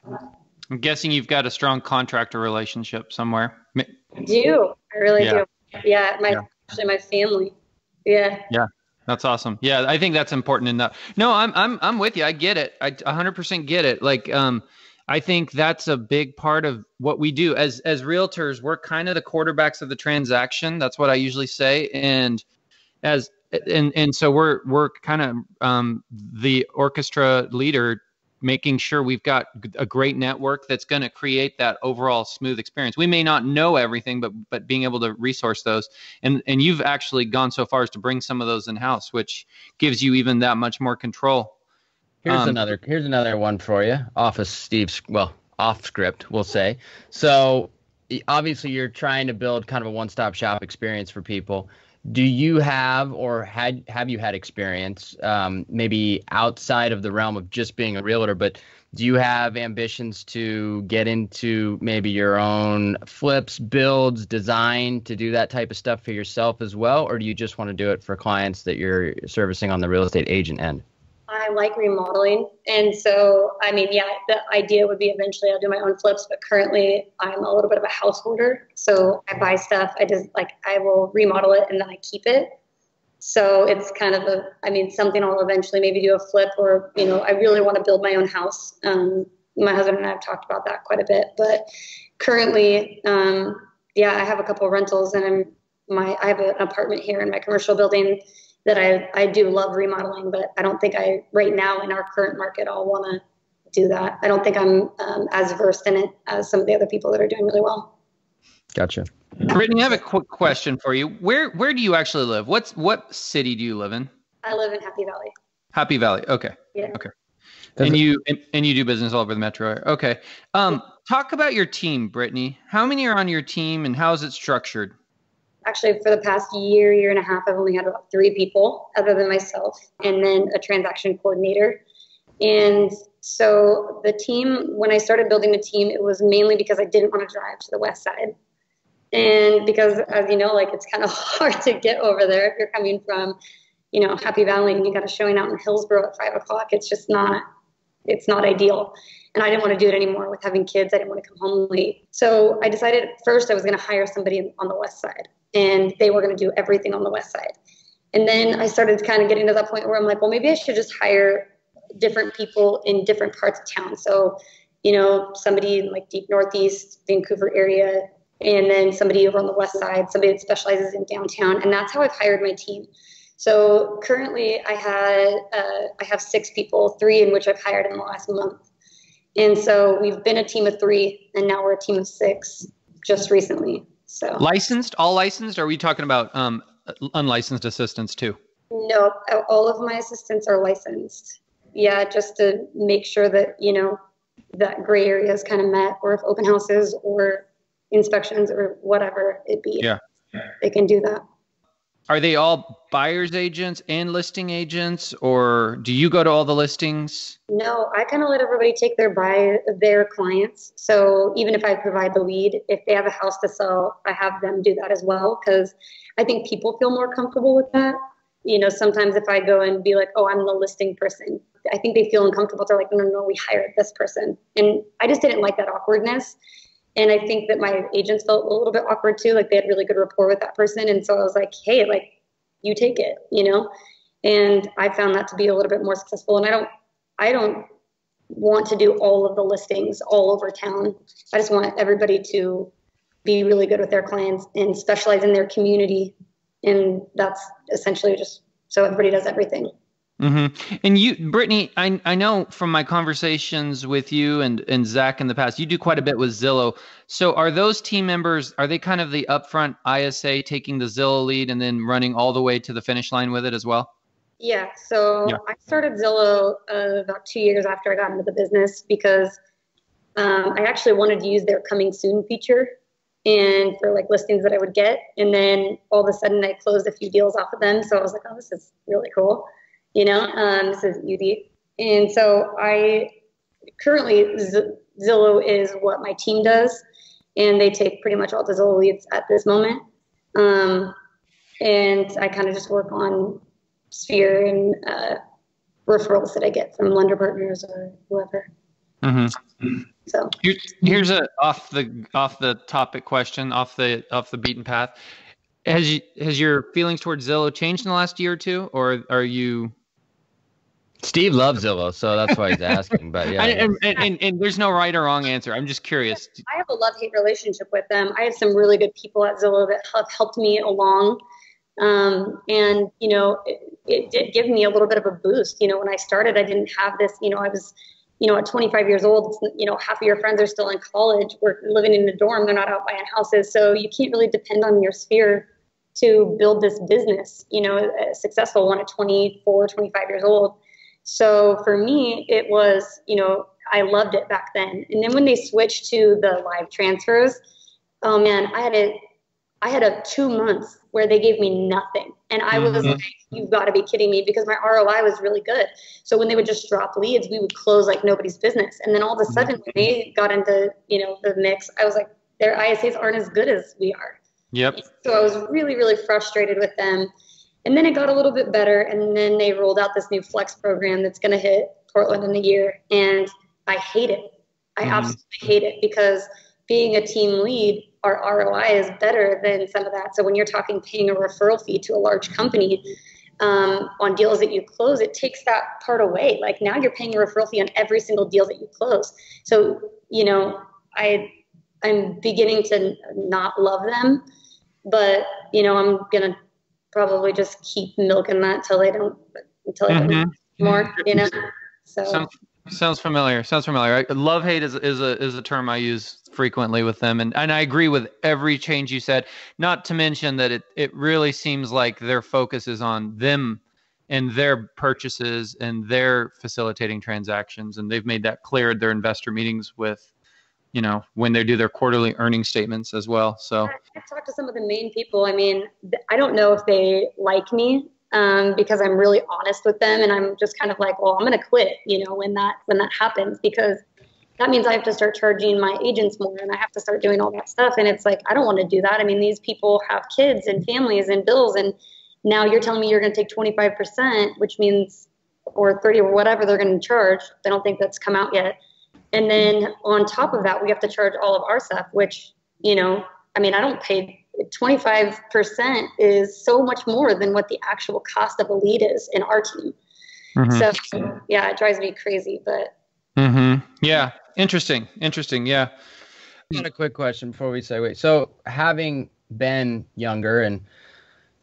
I'm guessing you've got a strong contractor relationship somewhere. I do. I really do. Yeah. Actually my family. Yeah. Yeah. That's awesome. Yeah. I think that's important enough. No, I'm with you. I get it. I 100% get it. Like, I think that's a big part of what we do as realtors. We're kind of the quarterbacks of the transaction. That's what I usually say. And so we're kind of the orchestra leader, making sure we've got a great network that's going to create that overall smooth experience. We may not know everything, but being able to resource those, and you've actually gone so far as to bring some of those in house, which gives you even that much more control. Here's another one for you, off script, we'll say. So obviously you're trying to build kind of a one-stop shop experience for people. Do you have or have you had experience, maybe outside of the realm of just being a realtor, but do you have ambitions to get into maybe your own flips, builds, design, to do that type of stuff for yourself as well? Or do you just want to do it for clients that you're servicing on the real estate agent end? I like remodeling. And so, the idea would be eventually I'll do my own flips, but currently I'm a little bit of a house hoarder. So I buy stuff, I will remodel it and then I keep it. So it's kind of something I'll eventually maybe do a flip, or, I really want to build my own house. My husband and I have talked about that quite a bit, but currently, I have a couple of rentals, and I have an apartment here in my commercial building that I do love remodeling, but I don't think right now in our current market, I'll want to do that. I don't think I'm as versed in it as some of the other people that are doing really well. Gotcha. Brittany, I have a quick question for you. Where do you actually live? What city do you live in? I live in Happy Valley. Happy Valley. Okay. Yeah. Okay. And you do business all over the metro area. Okay. Talk about your team, Brittany. How many are on your team and how is it structured? Actually, for the past year and a half, I've only had about 3 people other than myself, and then a transaction coordinator. And so the team, when I started building the team, it was mainly because I didn't want to drive to the west side. And because, as you know, it's kind of hard to get over there if you're coming from, Happy Valley and you got a showing out in Hillsborough at 5 o'clock. It's just it's not ideal. And I didn't want to do it anymore with having kids. I didn't want to come home late. So I decided first I was going to hire somebody on the west side, and they were going to do everything on the west side. And then I started kind of getting to that point where I'm like, well, maybe I should just hire different people in different parts of town. So, somebody in deep Northeast, Vancouver area, and then somebody over on the west side, somebody that specializes in downtown. And that's how I've hired my team. So currently I have 6 people, 3 in which I've hired in the last month. And so we've been a team of 3, and now we're a team of 6 just recently. So all licensed? Or are we talking about unlicensed assistants too? No, all of my assistants are licensed. Yeah, just to make sure that, that gray area is kind of met, or if open houses or inspections or whatever it be, they can do that. Are they all buyer's agents and listing agents, or do you go to all the listings? No, I kind of let everybody take their clients. So even if I provide the lead, if they have a house to sell, I have them do that as well, because I think people feel more comfortable with that. Sometimes if I go and be like, oh, I'm the listing person, I think they feel uncomfortable. They're like, no, we hired this person. And I just didn't like that awkwardness. And I think that my agents felt a little bit awkward too. They had really good rapport with that person. And so I was like, hey, you take it, and I found that to be a little bit more successful. And I don't want to do all of the listings all over town. I just want everybody to be really good with their clients and specialize in their community. And that's essentially just so everybody does everything. Mm-hmm. And you, Brittany, I know from my conversations with you and Zach in the past, you do quite a bit with Zillow. So are those team members, are they kind of the upfront ISA taking the Zillow lead and then running all the way to the finish line with it as well? Yeah. So I started Zillow about 2 years after I got into the business because I actually wanted to use their coming soon feature and for like listings that I would get. And then all of a sudden I closed a few deals off of them. So I was like, oh, this is really cool. This is easy. And so I currently Zillow is what my team does. And they take pretty much all the Zillow leads at this moment. And I kind of just work on Sphere and referrals that I get from lender partners or whoever. Mm-hmm. So here's a off the topic question, off the beaten path. Has your feelings towards Zillow changed in the last year or two, or are you? Steve loves Zillow, so that's why he's asking. But yeah, and there's no right or wrong answer. I'm just curious. I have a love-hate relationship with them. I have some really good people at Zillow that have helped me along, and it did give me a little bit of a boost. When I started, I didn't have this. I was, at 25 years old, half of your friends are still in college. We're living in a dorm. They're not out buying houses, so you can't really depend on your sphere to build this business. A successful one at 24, 25 years old. So for me, it was, I loved it back then. And then when they switched to the live transfers, oh man, I had a 2 months where they gave me nothing. And I was like, you've got to be kidding me, because my ROI was really good. So when they would just drop leads, we would close like nobody's business. And then all of a sudden when they got into, the mix, I was like, their ISAs aren't as good as we are. Yep. So I was really, really frustrated with them. And then it got a little bit better. And then they rolled out this new flex program that's going to hit Portland in a year. And I hate it. I absolutely hate it, because being a team lead, our ROI is better than some of that. So when you're talking paying a referral fee to a large company on deals that you close, it takes that part away. Like now you're paying a referral fee on every single deal that you close. So, I'm beginning to not love them, but, I'm going to probably just keep milking that until I don't more, So sounds familiar. Love hate is a term I use frequently with them, and I agree with every change you said. Not to mention that it really seems like their focus is on them and their purchases and their facilitating transactions, and they've made that clear at their investor meetings with, when they do their quarterly earnings statements as well. So I've talked to some of the main people. I mean, I don't know if they like me because I'm really honest with them, and I'm just kind of like, well, I'm going to quit, when that happens, because that means I have to start charging my agents more, and I have to start doing all that stuff. And it's like, I don't want to do that. I mean, these people have kids and families and bills, and now you're telling me you're going to take 25%, which means, or 30 or whatever they're going to charge. I don't think that's come out yet. And then on top of that, we have to charge all of our stuff, which, I don't pay 25% is so much more than what the actual cost of a lead is in our team. So yeah, it drives me crazy, but. Yeah. Interesting. Yeah. Got a quick question before we segue. So having been younger and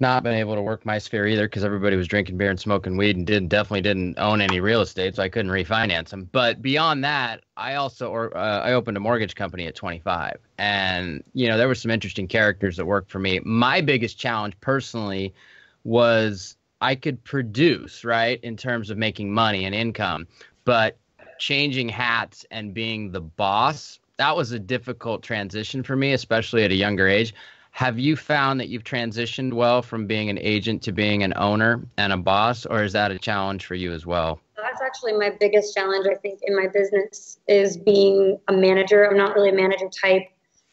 not been able to work my sphere either, because everybody was drinking beer and smoking weed and definitely didn't own any real estate, so I couldn't refinance them. But beyond that, I also I opened a mortgage company at 25, and there were some interesting characters that worked for me. My biggest challenge personally was I could produce, right, in terms of making money and income, but changing hats and being the boss, that was a difficult transition for me, especially at a younger age. Have you found that you've transitioned well from being an agent to being an owner and a boss, or is that a challenge for you as well? That's actually my biggest challenge, I think, in my business, is being a manager. I'm not really a manager type.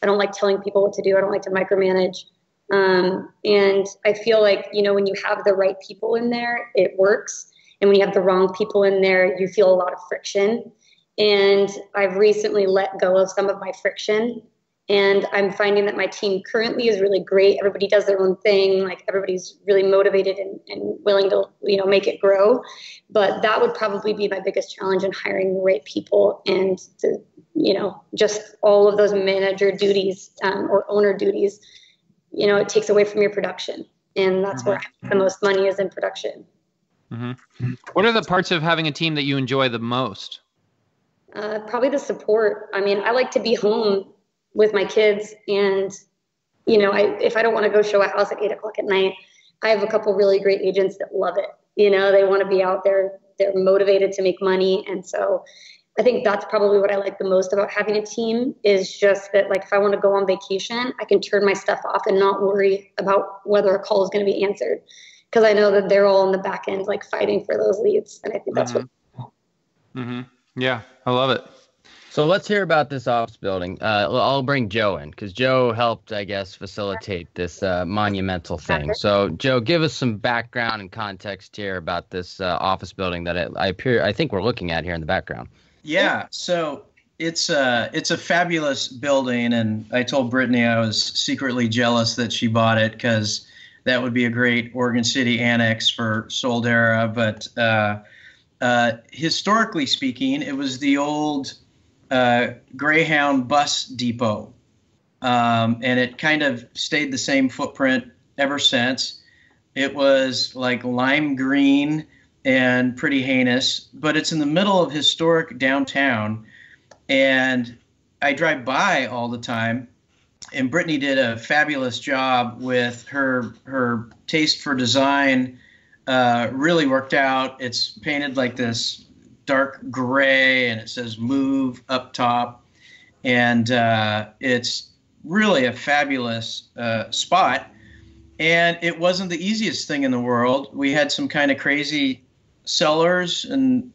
I don't like telling people what to do. I don't like to micromanage. And I feel like, when you have the right people in there, it works. And when you have the wrong people in there, you feel a lot of friction. And I've recently let go of some of my friction. And I'm finding that my team currently is really great. Everybody does their own thing. Like everybody's really motivated and willing to, make it grow. But that would probably be my biggest challenge in hiring the right people and to, just all of those manager duties or owner duties, it takes away from your production. And that's where the most money is in production. Mm-hmm. What are the parts of having a team that you enjoy the most? Probably the support. I mean, I like to be home with my kids, and if I don't want to go show a house at 8 o'clock at night, I have a couple really great agents that love it. They want to be out there. They're motivated to make money. And so I think that's probably what I like the most about having a team, is just that, like, if I want to go on vacation, I can turn my stuff off and not worry about whether a call is going to be answered, because I know that they're all in the back end, like, fighting for those leads. And I think that's what. Mm-hmm. Yeah, I love it. So let's hear about this office building. I'll bring Joe in, because Joe helped, I guess, facilitate this monumental thing. So, Joe, give us some background and context here about this office building that I think we're looking at here in the background. Yeah, so it's a fabulous building, and I told Brittany I was secretly jealous that she bought it, because that would be a great Oregon City annex for Soldera. But historically speaking, it was the old Greyhound bus depot, and it kind of stayed the same footprint ever since. It was like lime green and pretty heinous, but it's in the middle of historic downtown, and I drive by all the time. And Brittany did a fabulous job with her taste for design. Really worked out. It's painted like this dark gray, and it says "Move" up top, and it's really a fabulous spot. And it wasn't the easiest thing in the world. We had some kind of crazy sellers, and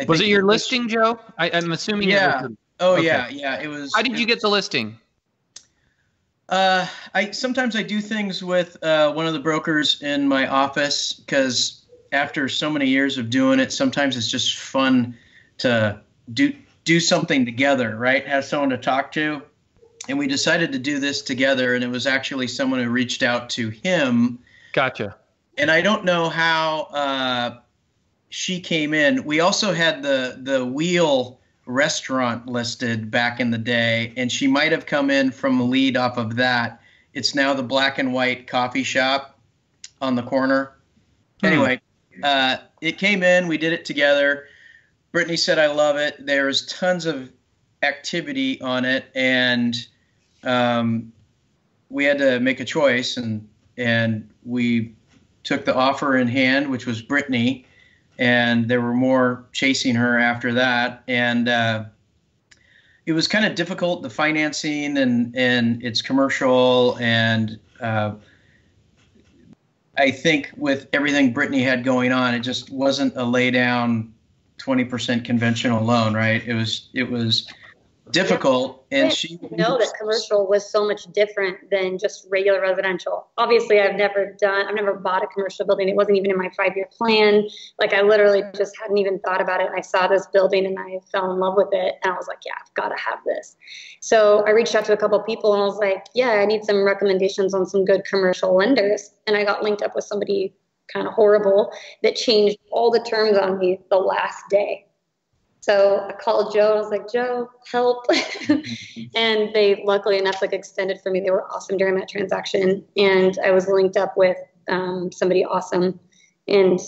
was it your listing, Joe? I'm assuming. Yeah. Okay. Yeah. It was. How did you get the listing? Sometimes I do things with one of the brokers in my office, because after so many years of doing it, sometimes it's just fun to do something together, right? Have someone to talk to. And we decided to do this together, and it was actually someone who reached out to him. Gotcha. And I don't know how she came in. We also had the Wheel restaurant listed back in the day, and she might have come in from a lead off of that. It's now the Black and White coffee shop on the corner. Anyway, it came in. We did it together. Brittany said, "I love it." There's tons of activity on it, and we had to make a choice, and we took the offer in hand, which was Brittany, and there were more chasing her after that. And it was kind of difficult, the financing, and it's commercial, and I think with everything Brittany had going on, it just wasn't a lay down 20% conventional loan, right? It was difficult, and she know that commercial was so much different than just regular residential. Obviously, I've never bought a commercial building. It wasn't even in my 5-year plan. Like, I literally just hadn't even thought about it. I saw this building and I fell in love with it, and I was like, yeah, I've got to have this. So I reached out to a couple of people, and I was like, yeah, I need some recommendations on some good commercial lenders. And I got linked up with somebody kind of horrible that changed all the terms on me the last day. So I called Joe. I was like, Joe, help. And they, luckily enough, extended for me. They were awesome during that transaction. And I was linked up with somebody awesome and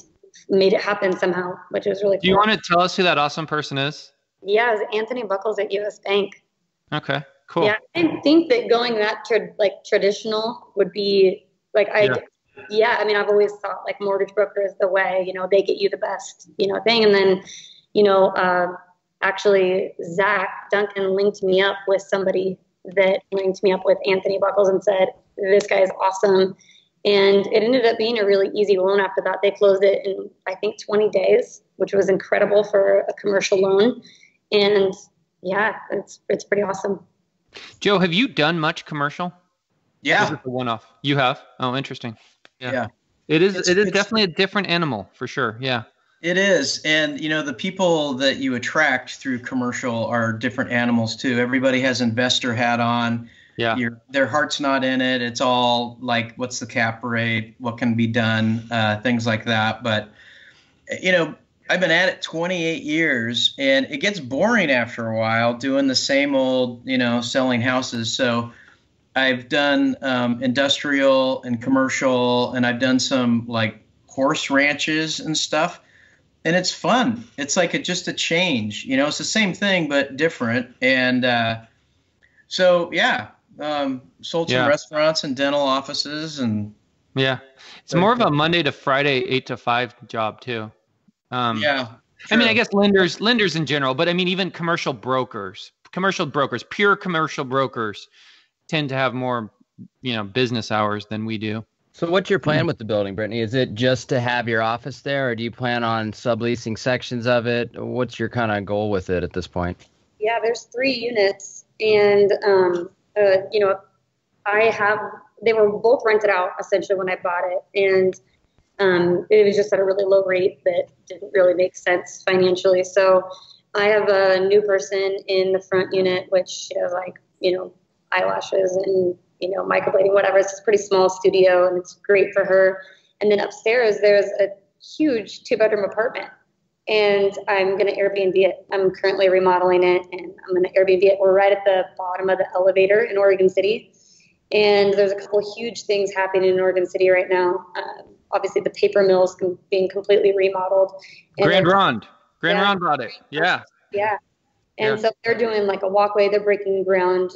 made it happen somehow, which was really cool. Do you want to tell us who that awesome person is? Yeah, it was Anthony Buckles at US Bank. Okay, cool. Yeah, I didn't think that going that traditional would be I mean, I've always thought mortgage broker is the way, they get you the best, thing. And then, actually Zach Duncan linked me up with somebody that linked me up with Anthony Buckles and said, this guy is awesome. And it ended up being a really easy loan after that. They closed it in, I think, 20 days, which was incredible for a commercial loan. And yeah, it's pretty awesome. Joe, have you done much commercial? Yeah. Or is it the one-off? You have? Oh, interesting. Yeah. It is definitely a different animal for sure. Yeah. It is. And, the people that you attract through commercial are different animals too. Everybody has investor hat on. Yeah. Their heart's not in it. It's all like, what's the cap rate? What can be done? Things like that. But, I've been at it 28 years, and it gets boring after a while doing the same old, selling houses. So I've done industrial and commercial, and I've done some like horse ranches and stuff. And it's fun. It's like just a change. It's the same thing, but different. And sold some restaurants and dental offices. And yeah, it's more of a Monday to Friday, 8 to 5 job too. Yeah. I mean, I guess lenders in general, but I mean, even commercial brokers, pure commercial brokers tend to have more, business hours than we do. So what's your plan with the building, Brittany? Is it just to have your office there, or do you plan on subleasing sections of it? What's your kind of goal with it at this point? Yeah, there's 3 units, and they were both rented out essentially when I bought it, and it was just at a really low rate that didn't really make sense financially. So I have a new person in the front unit, which she has eyelashes and microblading, whatever. It's a pretty small studio, and it's great for her. And then upstairs, there's a huge 2-bedroom apartment, and I'm going to Airbnb it. I'm currently remodeling it, and I'm going to Airbnb it. We're right at the bottom of the elevator in Oregon City, and there's a couple huge things happening in Oregon City right now. Obviously, the paper mill is being completely remodeled. Grand Ronde bought it. Yeah. Yeah. And so they're doing like a walkway. They're breaking ground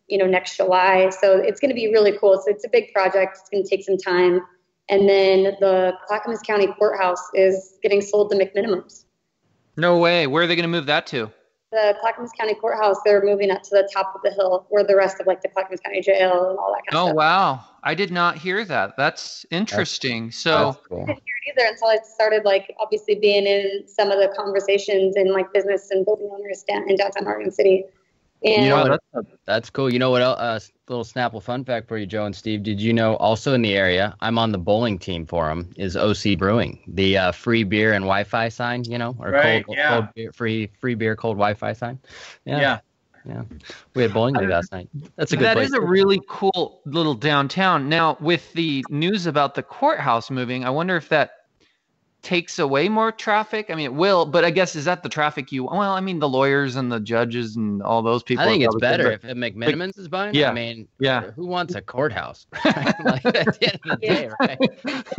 next July. So it's going to be really cool. So it's a big project. It's going to take some time. And then the Clackamas County Courthouse is getting sold to McMinimums. No way. Where are they going to move that to? The Clackamas County Courthouse, they're moving up to the top of the hill where the rest of like the Clackamas County Jail and all that kind of stuff. Oh, wow. I did not hear that. That's interesting. That's cool. I didn't hear it either until I started obviously being in some of the conversations in business and building owners in downtown Oregon City. And that's cool. You know what else? Little Snapple fun fact for you, Joe and Steve. Did you know also in the area, I'm on the bowling team for them, is OC Brewing, the free beer and Wi-Fi sign, cold beer, free beer, cold Wi-Fi sign. Yeah. We had bowling league last night. That's a good place. That is a really cool little downtown. Now, with the news about the courthouse moving, I wonder if that takes away more traffic. I mean, it will, but I guess, is that the traffic the lawyers and the judges and all those people? I think it's better if McMinimans is buying it. Yeah. I mean, yeah. Who wants a courthouse? At the end of the day, right?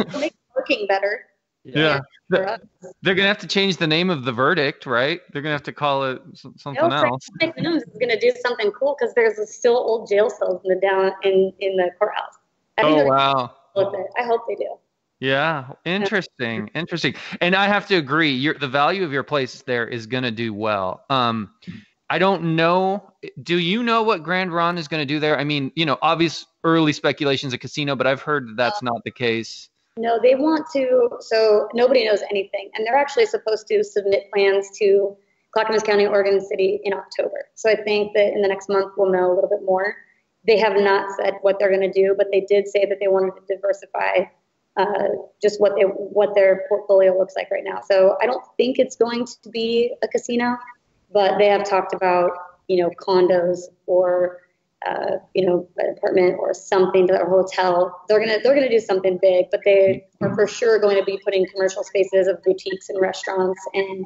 It'll make parking better. Yeah. They're going to have to change the name of the verdict, right? They're going to have to call it something else. McMinimans is going to do something cool because there's still old jail cells in the courthouse. Wow. I hope they do. Yeah, interesting. And I have to agree, the value of your place there is going to do well. I don't know. Do you know what Grand Ronde is going to do there? I mean, obvious early speculations a casino, but I've heard that's not the case. No, they want to. So nobody knows anything, and they're actually supposed to submit plans to Clackamas County, Oregon City in October. So I think that in the next month we'll know a little bit more. They have not said what they're going to do, but they did say that they wanted to diversify just what their portfolio looks like right now. So I don't think it's going to be a casino, but they have talked about, condos or, an apartment or something, or a hotel. They're gonna do something big, but they are for sure going to be putting commercial spaces of boutiques and restaurants and,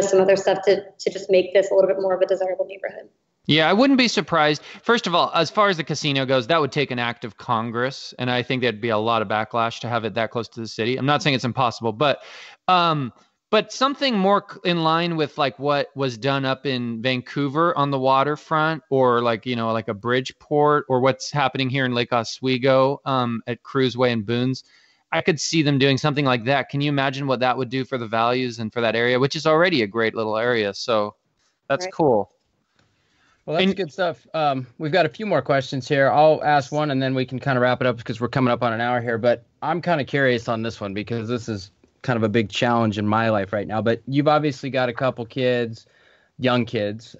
some other stuff to just make this a little bit more of a desirable neighborhood. Yeah, I wouldn't be surprised. First of all, as far as the casino goes, that would take an act of Congress, and I think there'd be a lot of backlash to have it that close to the city. I'm not saying it's impossible, but something more in line with what was done up in Vancouver on the waterfront, or like a Bridgeport, or what's happening here in Lake Oswego at Cruiseway and Boone's. I could see them doing something like that. Can you imagine what that would do for the values and for that area, which is already a great little area? So that's cool. Well, that's good stuff. We've got a few more questions here. I'll ask one, and then we can kind of wrap it up because we're coming up on an hour here. But I'm kind of curious on this one because this is kind of a big challenge in my life right now. But you've obviously got a couple kids, young kids,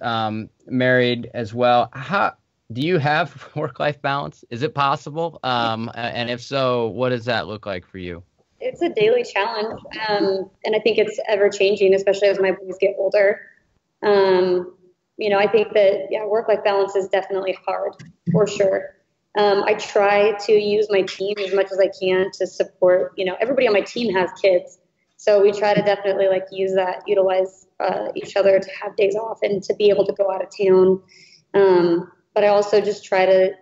married as well. How do you have work-life balance? Is it possible? And if so, what does that look like for you? It's a daily challenge, and I think it's ever-changing, especially as my boys get older. I think that, work-life balance is definitely hard, for sure. I try to use my team as much as I can to support, everybody on my team has kids. So we try to definitely like utilize each other to have days off and to be able to go out of town. But I also just try to,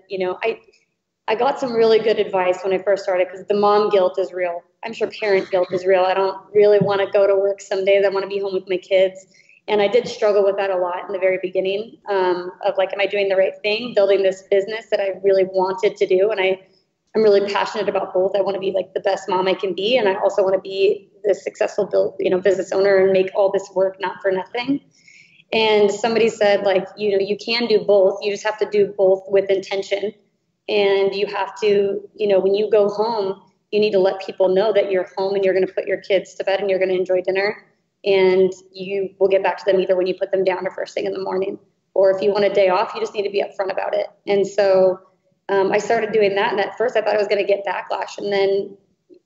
I got some really good advice when I first started, because the mom guilt is real. I'm sure parent guilt is real. I don't really want to go to work some days. I want to be home with my kids. And I did struggle with that a lot in the very beginning, of like, am I doing the right thing? Building this business that I really wanted to do. And I'm really passionate about both. I want to be like the best mom I can be. And I also want to be the successful business owner and make all this work, not for nothing. And somebody said, like, you can do both. You just have to do both with intention. And you have to, when you go home, you need to let people know that you're home and you're going to put your kids to bed and you're going to enjoy dinner. And you will get back to them either when you put them down or first thing in the morning. Or if you want a day off, you just need to be upfront about it. And so I started doing that. And at first I thought I was going to get backlash. And then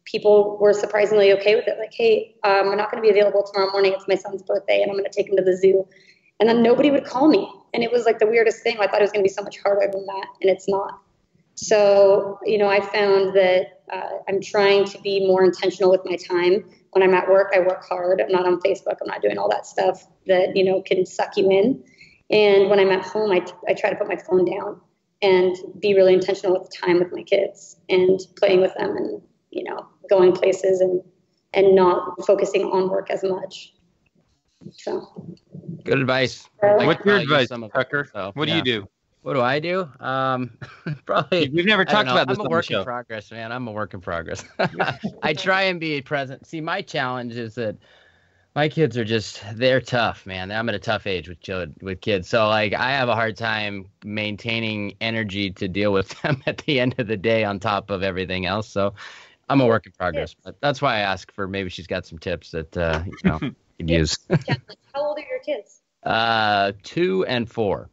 people were surprisingly okay with it. Like, hey, we're not going to be available tomorrow morning. It's my son's birthday and I'm going to take him to the zoo. And then nobody would call me. And it was like the weirdest thing. I thought it was going to be so much harder than that. And it's not. So, I found that I'm trying to be more intentional with my time. When I'm at work, I work hard. I'm not on Facebook. I'm not doing all that stuff that, can suck you in. And when I'm at home, I try to put my phone down and be really intentional with the time with my kids and playing with them and, going places and not focusing on work as much. So. Good advice. What's your advice, Tucker? What do you do? What do I do? Probably. We've never talked about this. I'm a work in progress, man. I'm a work in progress. I try and be present. See, my challenge is that my kids are they're tough, man. I'm at a tough age with kids. So like, I have a hard time maintaining energy to deal with them at the end of the day on top of everything else. So I'm a work in progress. But that's why I ask for, maybe she's got some tips that, you could use. How old are your kids? 2 and 4.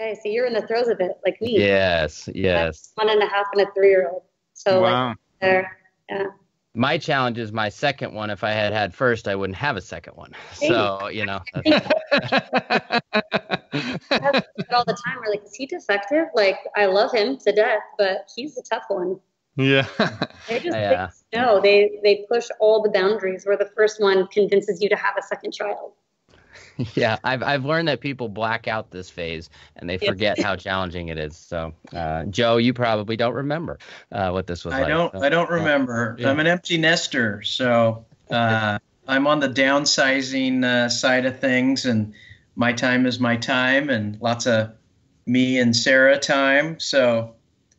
Okay, so you're in the throes of it, like me. Yes. 1.5 and a 3-year-old. So wow. Like there, yeah. My challenge is my second one. If I had first, I wouldn't have a second one. So, all the time, we're like, is he defective? Like, I love him to death, but he's the tough one. Yeah. They just they push all the boundaries, where the first one convinces you to have a second child. Yeah, I've learned that people black out this phase and they forget how challenging it is. So, Joe, you probably don't remember what this was like. I don't remember. Yeah. I'm an empty nester, so I'm on the downsizing side of things, and my time is my time, and lots of me and Sarah time. So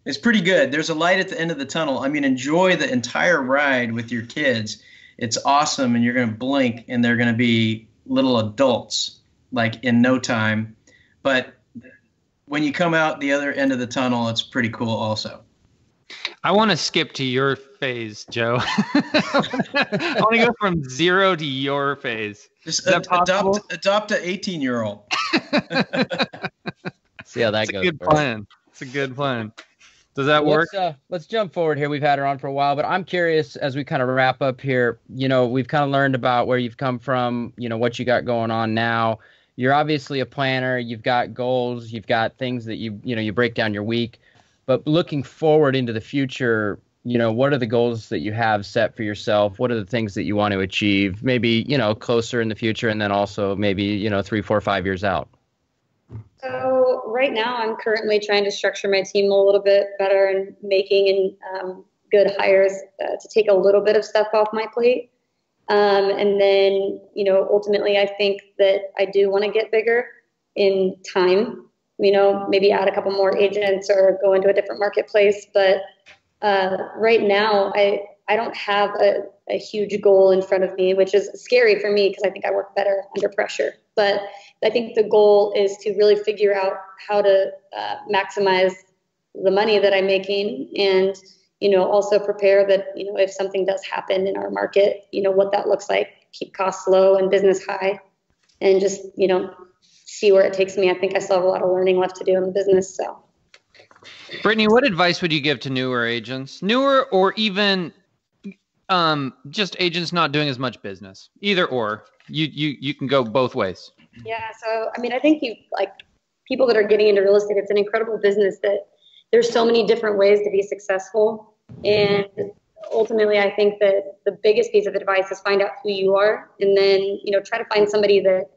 it's pretty good. There's a light at the end of the tunnel. I mean, enjoy the entire ride with your kids. It's awesome, and you're going to blink, and they're going to be little adults like in no time. But when you come out the other end of the tunnel, it's pretty cool also. I want to skip to your phase, Joe. I want to go from 0 to your phase. Just adopt an 18-year-old. See how that goes. Good plan. It's a good plan. Does that work? Let's jump forward here. We've had her on for a while, but I'm curious, as we kind of wrap up here, we've kind of learned about where you've come from, what you got going on now. You're obviously a planner. You've got goals. You've got things that you break down your week. But looking forward into the future, what are the goals that you have set for yourself? What are the things that you want to achieve? Maybe, closer in the future, and then also maybe, 3, 4, 5 years out. So right now I'm currently trying to structure my team a little bit better and making good hires to take a little bit of stuff off my plate. And then, ultimately I think that I do want to get bigger in time, maybe add a couple more agents or go into a different marketplace. But right now I don't have a huge goal in front of me, which is scary for me because I think I work better under pressure. But I think the goal is to really figure out how to maximize the money that I'm making, and also prepare that if something does happen in our market, what that looks like. Keep costs low and business high, and just see where it takes me. I think I still have a lot of learning left to do in the business. So, Brittany, what advice would you give to newer agents, or even just agents not doing as much business? Either or. You can go both ways. Yeah. So, I think people that are getting into real estate, it's an incredible business that there's so many different ways to be successful. And ultimately, I think that the biggest piece of advice is find out who you are, and then, you know, try to find somebody that,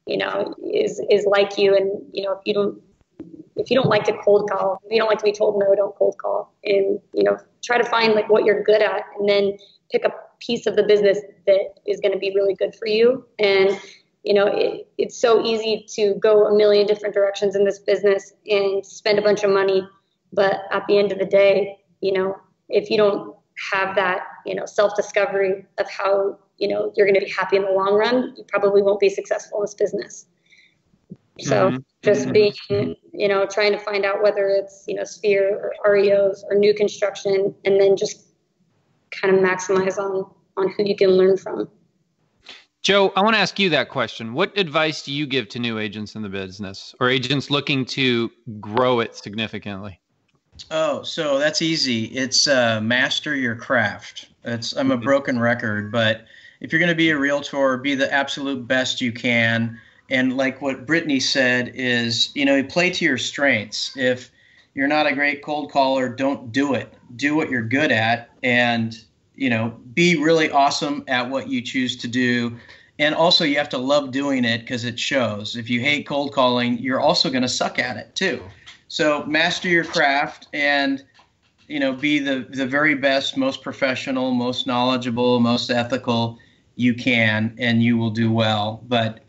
you know, is like you. And, you know, if you don't like to cold call, if you don't like to be told no, don't cold call. And, you know, try to find like what you're good at, and then pick a piece of the business that is going to be really good for you. And, you know, it's so easy to go a million different directions in this business and spend a bunch of money. But at the end of the day, you know, if you don't have that, you know, self-discovery of how, you know, you're going to be happy in the long run, you probably won't be successful in this business. So just being, you know, trying to find out whether it's, you know, Sphere or REOs or new construction, and then just kind of maximize on who you can learn from. Joe, I want to ask you that question. What advice do you give to new agents in the business, or agents looking to grow it significantly? Oh, so that's easy. It's master your craft. I'm a broken record, but if you're going to be a realtor, be the absolute best you can. And like what Brittany said is, you know, play to your strengths. If you're not a great cold caller, don't do it. Do what you're good at, and, you know, be really awesome at what you choose to do. And also you have to love doing it, because it shows. If you hate cold calling, you're also going to suck at it too. So master your craft, and, you know, be the very best, most professional, most knowledgeable, most ethical you can, and you will do well. But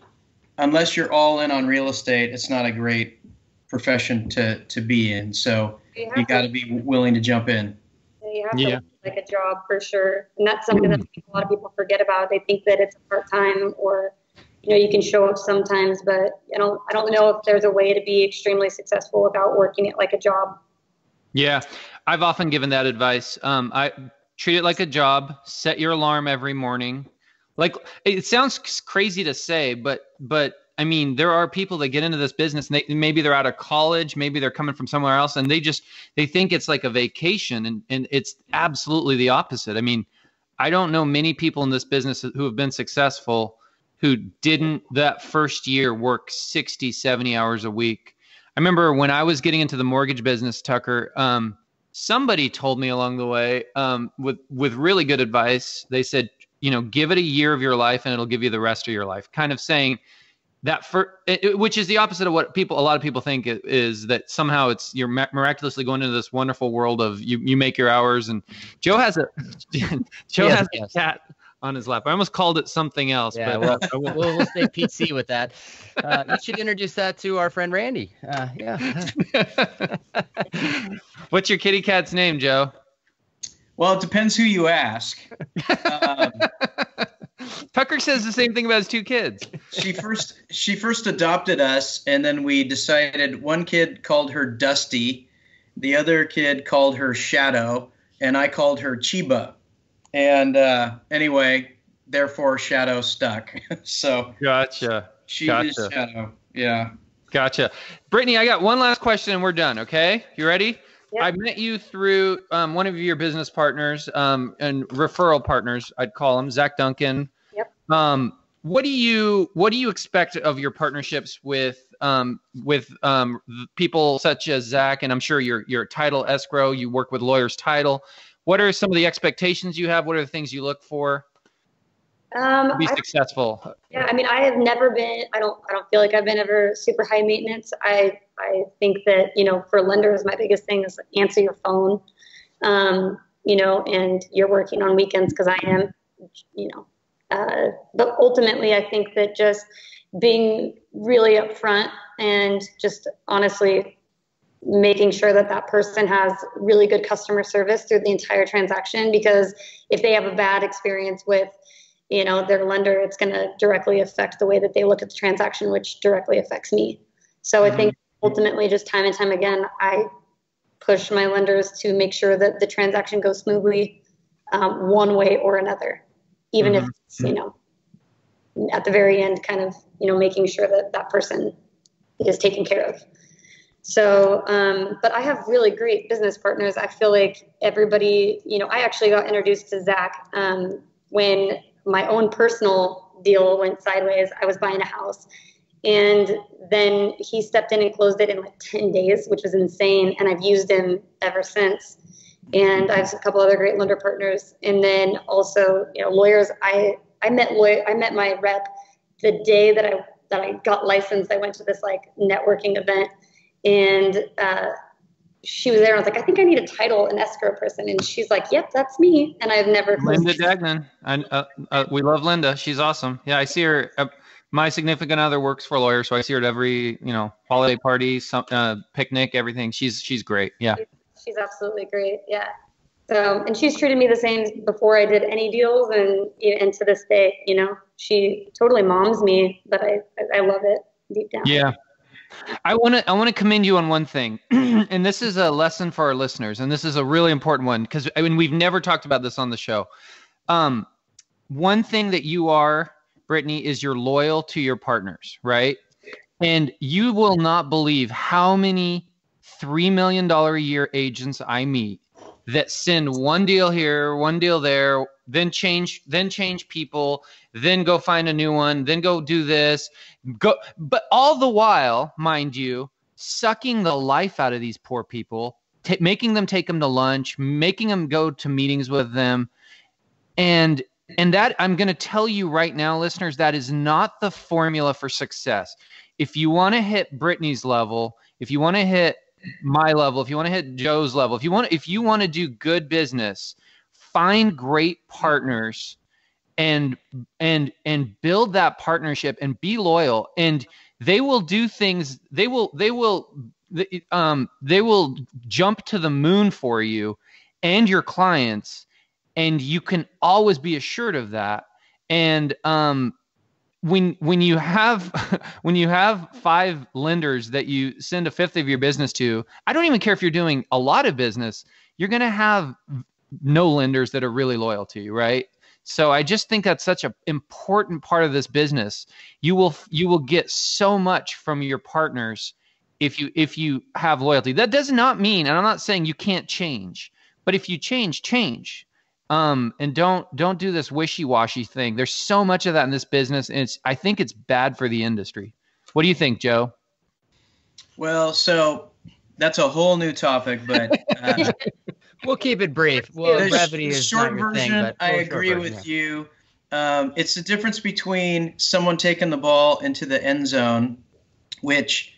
unless you're all in on real estate, it's not a great profession to be in. So you got to be willing to jump in. You have to like a job for sure. And that's something that a lot of people forget about. They think that it's a part-time, or, you know, you can show up sometimes, but I don't know if there's a way to be extremely successful without working it like a job. Yeah, I've often given that advice. I treat it like a job. Set your alarm every morning. Like, it sounds crazy to say, but I mean, there are people that get into this business, and maybe they're out of college, maybe they're coming from somewhere else, and they think it's like a vacation, and it's absolutely the opposite. I mean, I don't know many people in this business who have been successful who didn't that first year work 60, 70 hours a week. I remember when I was getting into the mortgage business, Tucker, somebody told me along the way, with really good advice. They said, you know, give it a year of your life and it'll give you the rest of your life. Kind of saying that, which is the opposite of what a lot of people think is, that somehow you're miraculously going into this wonderful world of you make your hours. And Joe has a cat on his lap. I almost called it something else. Yeah, but we'll stay PC with that. You should introduce that to our friend Randy. Yeah. What's your kitty cat's name, Joe? Well, it depends who you ask. Tucker says the same thing about his two kids. She first adopted us, and then we decided one kid called her Dusty, the other kid called her Shadow, and I called her Chiba. And anyway, therefore Shadow stuck. So gotcha. She is Shadow. Yeah. Gotcha. Brittany, I got one last question and we're done. Okay. You ready? Yep. I met you through one of your business partners and referral partners, I'd call him, Zach Duncan. Yep. What do you expect of your partnerships with people such as Zach? And I'm sure your title escrow, you work with Lawyers Title. What are some of the expectations you have? What are the things you look for to be successful? Yeah, I mean, I have never been. I don't feel like I've been ever super high maintenance. I think that, you know, for lenders, my biggest thing is answer your phone. You know, and you're working on weekends because I am. You know, but ultimately, I think that just being really upfront and just honestly making sure that person has really good customer service through the entire transaction, because if they have a bad experience with, you know, their lender, it's going to directly affect the way that they look at the transaction, which directly affects me. So I think ultimately, just time and time again, I push my lenders to make sure that the transaction goes smoothly, one way or another, even if it's, you know, at the very end, kind of, you know, making sure that person is taken care of. So, but I have really great business partners. I feel like everybody, you know, I actually got introduced to Zach when my own personal deal went sideways. I was buying a house, and then he stepped in and closed it in like 10 days, which was insane. And I've used him ever since. and I have a couple other great lender partners. And then also, lawyers. I met my rep the day that I got licensed. I went to this like networking event, and she was there, and I was like, I think I need a title, an escrow person. And she's like, yep, that's me. And I've never. Linda Dagnan. We love Linda. She's awesome. Yeah, I see her. My significant other works for a lawyer, so I see her at every, holiday party, picnic, everything. She's great. Yeah. She's absolutely great. Yeah. So, and she's treated me the same before I did any deals, and to this day, she totally moms me, but I love it deep down. Yeah. I want to commend you on one thing, and this is a lesson for our listeners, and this is a really important one because we've never talked about this on the show. One thing that you are, Brittany, is you're loyal to your partners, right? And you will not believe how many $3 million a year agents I meet that send one deal here, one deal there, then change people, then go find a new one, then go do this, but all the while, mind you, sucking the life out of these poor people, making them take them to lunch, making them go to meetings with them, and that, I'm going to tell you right now, listeners, that is not the formula for success. If you want to hit Brittany's level, if you want to hit my level, if you want to hit Joe's level, if you want to do good business, find great partners and build that partnership and be loyal, and they will do things. They will jump to the moon for you and your clients, and you can always be assured of that. And when you have 5 lenders that you send a fifth of your business to, I don't even care if you're doing a lot of business, you're going to have no lenders that are really loyal to you, right? So I just think that's such an important part of this business. You will get so much from your partners if you have loyalty. That does not mean, and I'm not saying you can't change, but if you change. And don't do this wishy-washy thing. There's so much of that in this business, and I think it's bad for the industry. What do you think, Joe? Well, so that's a whole new topic, but we'll keep it brief. Well, brevity is short not your version. thing, but I agree with you. It's the difference between someone taking the ball into the end zone, which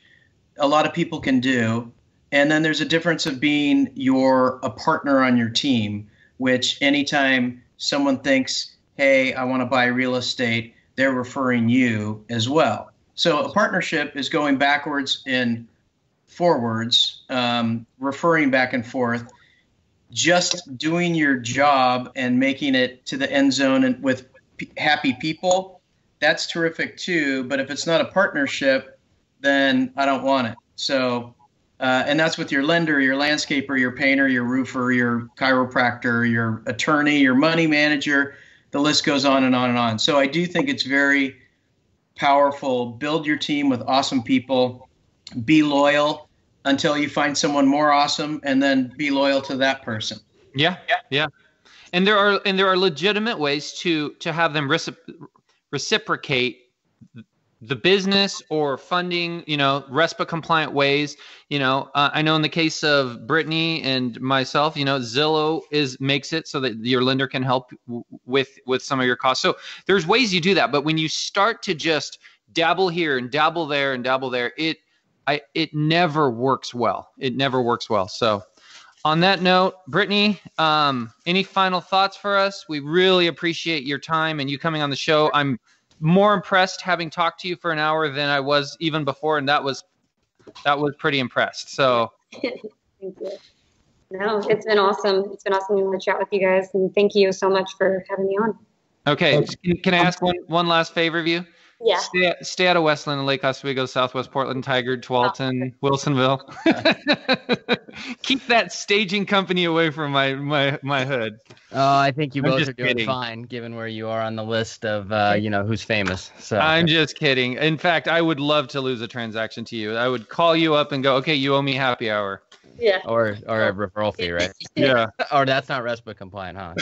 a lot of people can do, and then there's a difference of being a partner on your team, which anytime someone thinks, hey, I want to buy real estate, they're referring you as well. So a partnership is going backwards and forwards, referring back and forth, just doing your job and making it to the end zone and with happy people. That's terrific too. But if it's not a partnership, then I don't want it. So and that's with your lender, your landscaper, your painter, your roofer, your chiropractor, your attorney, your money manager. The list goes on and on and on. So I do think it's very powerful. Build your team with awesome people. Be loyal until you find someone more awesome, and then be loyal to that person. Yeah. And there are legitimate ways to have them reciprocate the business or funding, RESPA compliant ways. I know in the case of Brittany and myself, Zillow makes it so that your lender can help with some of your costs. So there's ways you do that. But when you start to just dabble here and dabble there and dabble there, it never works well. It never works well. So on that note, Brittany, any final thoughts for us? We really appreciate your time and you coming on the show. I'm more impressed having talked to you for an hour than I was even before, and that was pretty impressed. So thank you. No, it's been awesome. It's been awesome to chat with you guys, and thank you so much for having me on. Okay, can I ask one last favor of you? Yeah. Stay out of Westland and Lake Oswego, Southwest Portland, Tigard, Tualatin, Wilsonville. Keep that staging company away from my hood. Oh, I think you both are doing fine, given where you are on the list of who's famous. So I'm just kidding. In fact, I would love to lose a transaction to you. I would call you up and go, okay, you owe me happy hour. Yeah. Or a referral fee, right? Yeah. Or that's not RESPA compliant, huh?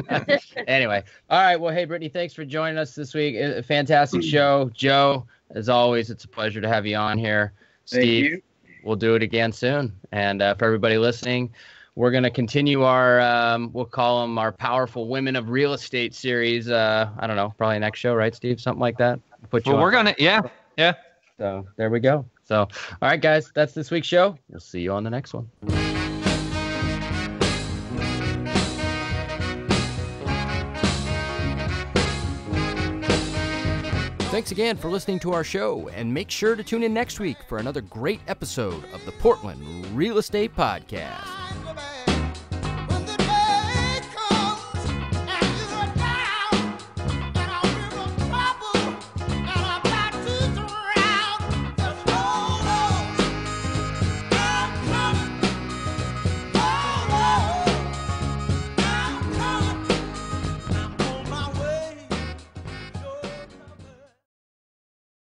Yeah. Anyway. All right. Well, hey, Brittany, thanks for joining us this week. A fantastic show. Joe, as always, it's a pleasure to have you on here. Steve, Thank you. We'll do it again soon. And for everybody listening, we're going to continue our, we'll call them our Powerful Women of Real Estate series. I don't know, probably next show, right, Steve? Something like that. We're going to, yeah. So there we go. So, all right, guys, that's this week's show. We'll see you on the next one. Thanks again for listening to our show, and make sure to tune in next week for another great episode of the Portland Real Estate Podcast.